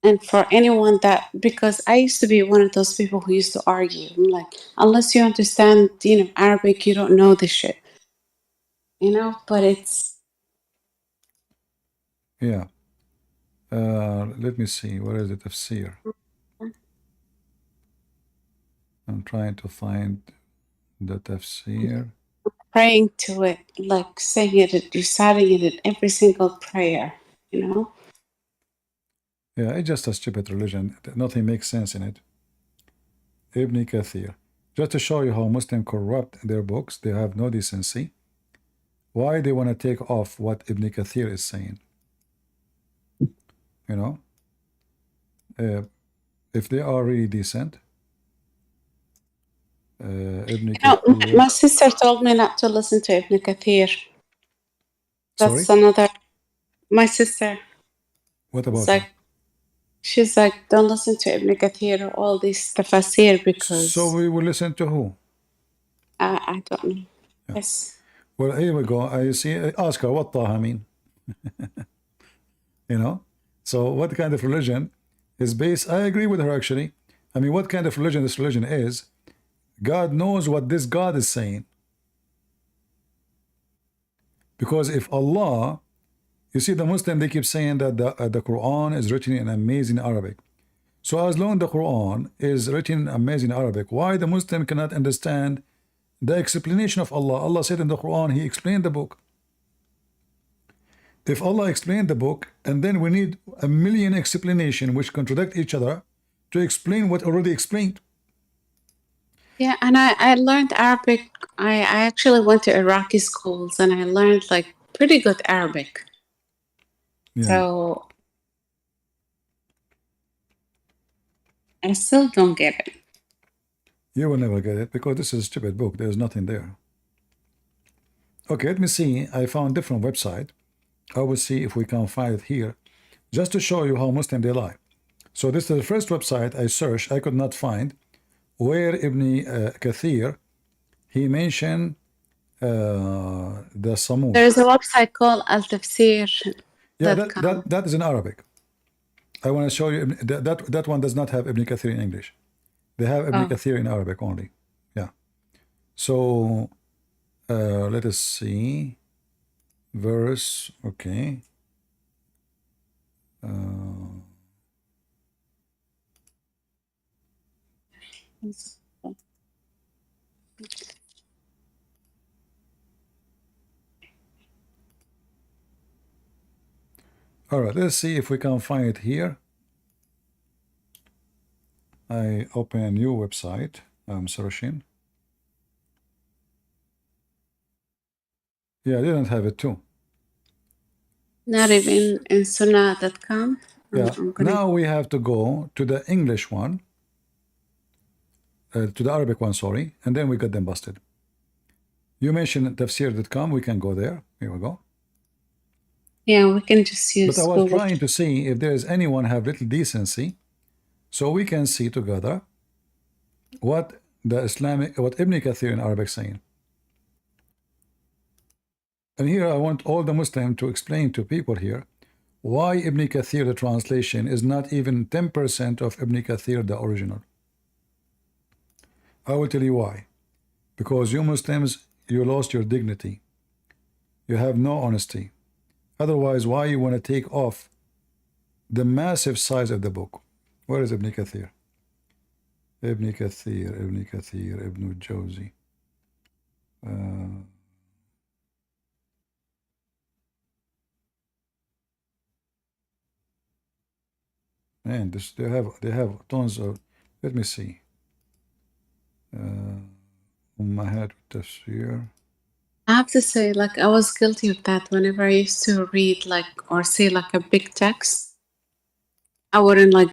and for anyone that, because I used to be one of those people who used to argue. I'm like, unless you understand, Arabic, you don't know this shit. But it's. Yeah. Let me see. Where is the tafsir? I'm trying to find the tafsir. Praying to it, like saying it, reciting it in every single prayer, Yeah, it's just a stupid religion. Nothing makes sense in it. Ibn Kathir. Just to show you how Muslims corrupt their books, they have no decency. Why they want to take off what Ibn Kathir is saying? You know, if they are really decent, Ibn Kathir. my sister told me not to listen to Ibn Kathir. That's Sorry, another. My sister. what It's about her? like she's like, don't listen to Ibn Kathir or all these tafsir So because we will listen to who? I don't know. Yeah. Yes. Well, here we go. I see. Ask her what Taha mean. You know. So what kind of religion is based? I agree with her actually. I mean, what kind of religion this religion is? God knows what this God is saying. Because if Allah, you see, the Muslim, they keep saying that the Quran is written in amazing Arabic. So as long as the Quran is written in amazing Arabic, why the Muslim cannot understand the explanation of Allah? Allah said in the Quran, He explained the book. If Allah explained the book, and then we need a million explanations which contradict each other to explain what already explained. Yeah, and I learned Arabic. I actually went to Iraqi schools and I learned like pretty good Arabic. Yeah. So I still don't get it. You will never get it because this is a stupid book. There's nothing there. Okay, let me see. I found different website. I will see if we can find it here, just to show you how Muslim they lie. So this is the first website I searched. I could not find where Ibn Kathir he mentioned the Samud. There's a website called Al-Tafsir.com. Yeah, that is in Arabic. I want to show you that one does not have Ibn Kathir in English. They have Ibn Kathir in Arabic only. Yeah. So let us see. Verse. Okay. All right, let's see if we can find it here. I open a new website. I'm searching. Yeah, I didn't have it too. Not even in sunnah.com. Yeah. I'm gonna Now we have to go to the English one, to the Arabic one, sorry, and then we got them busted. You mentioned tafsir.com. We can go there. Here we go. yeah, we can just But use I was Google. trying to see if there is anyone have little decency, so we can see together what the Islamic, what Ibn Kathir in Arabic saying. And here I want all the Muslims to explain to people here why Ibn Kathir, the translation, is not even 10% of Ibn Kathir, the original. I will tell you why. Because you Muslims, you lost your dignity. You have no honesty. Otherwise, why you want to take off the massive size of the book? Where is Ibn Kathir? Ibn Kathir, Ibn Kathir, Ibn Jawzi. Man, this, they have tons of. Let me see. Ummahat Tafsir. I have to say, like, I was guilty of that whenever I used to read, like, or see, like, a big text. I wouldn't, like,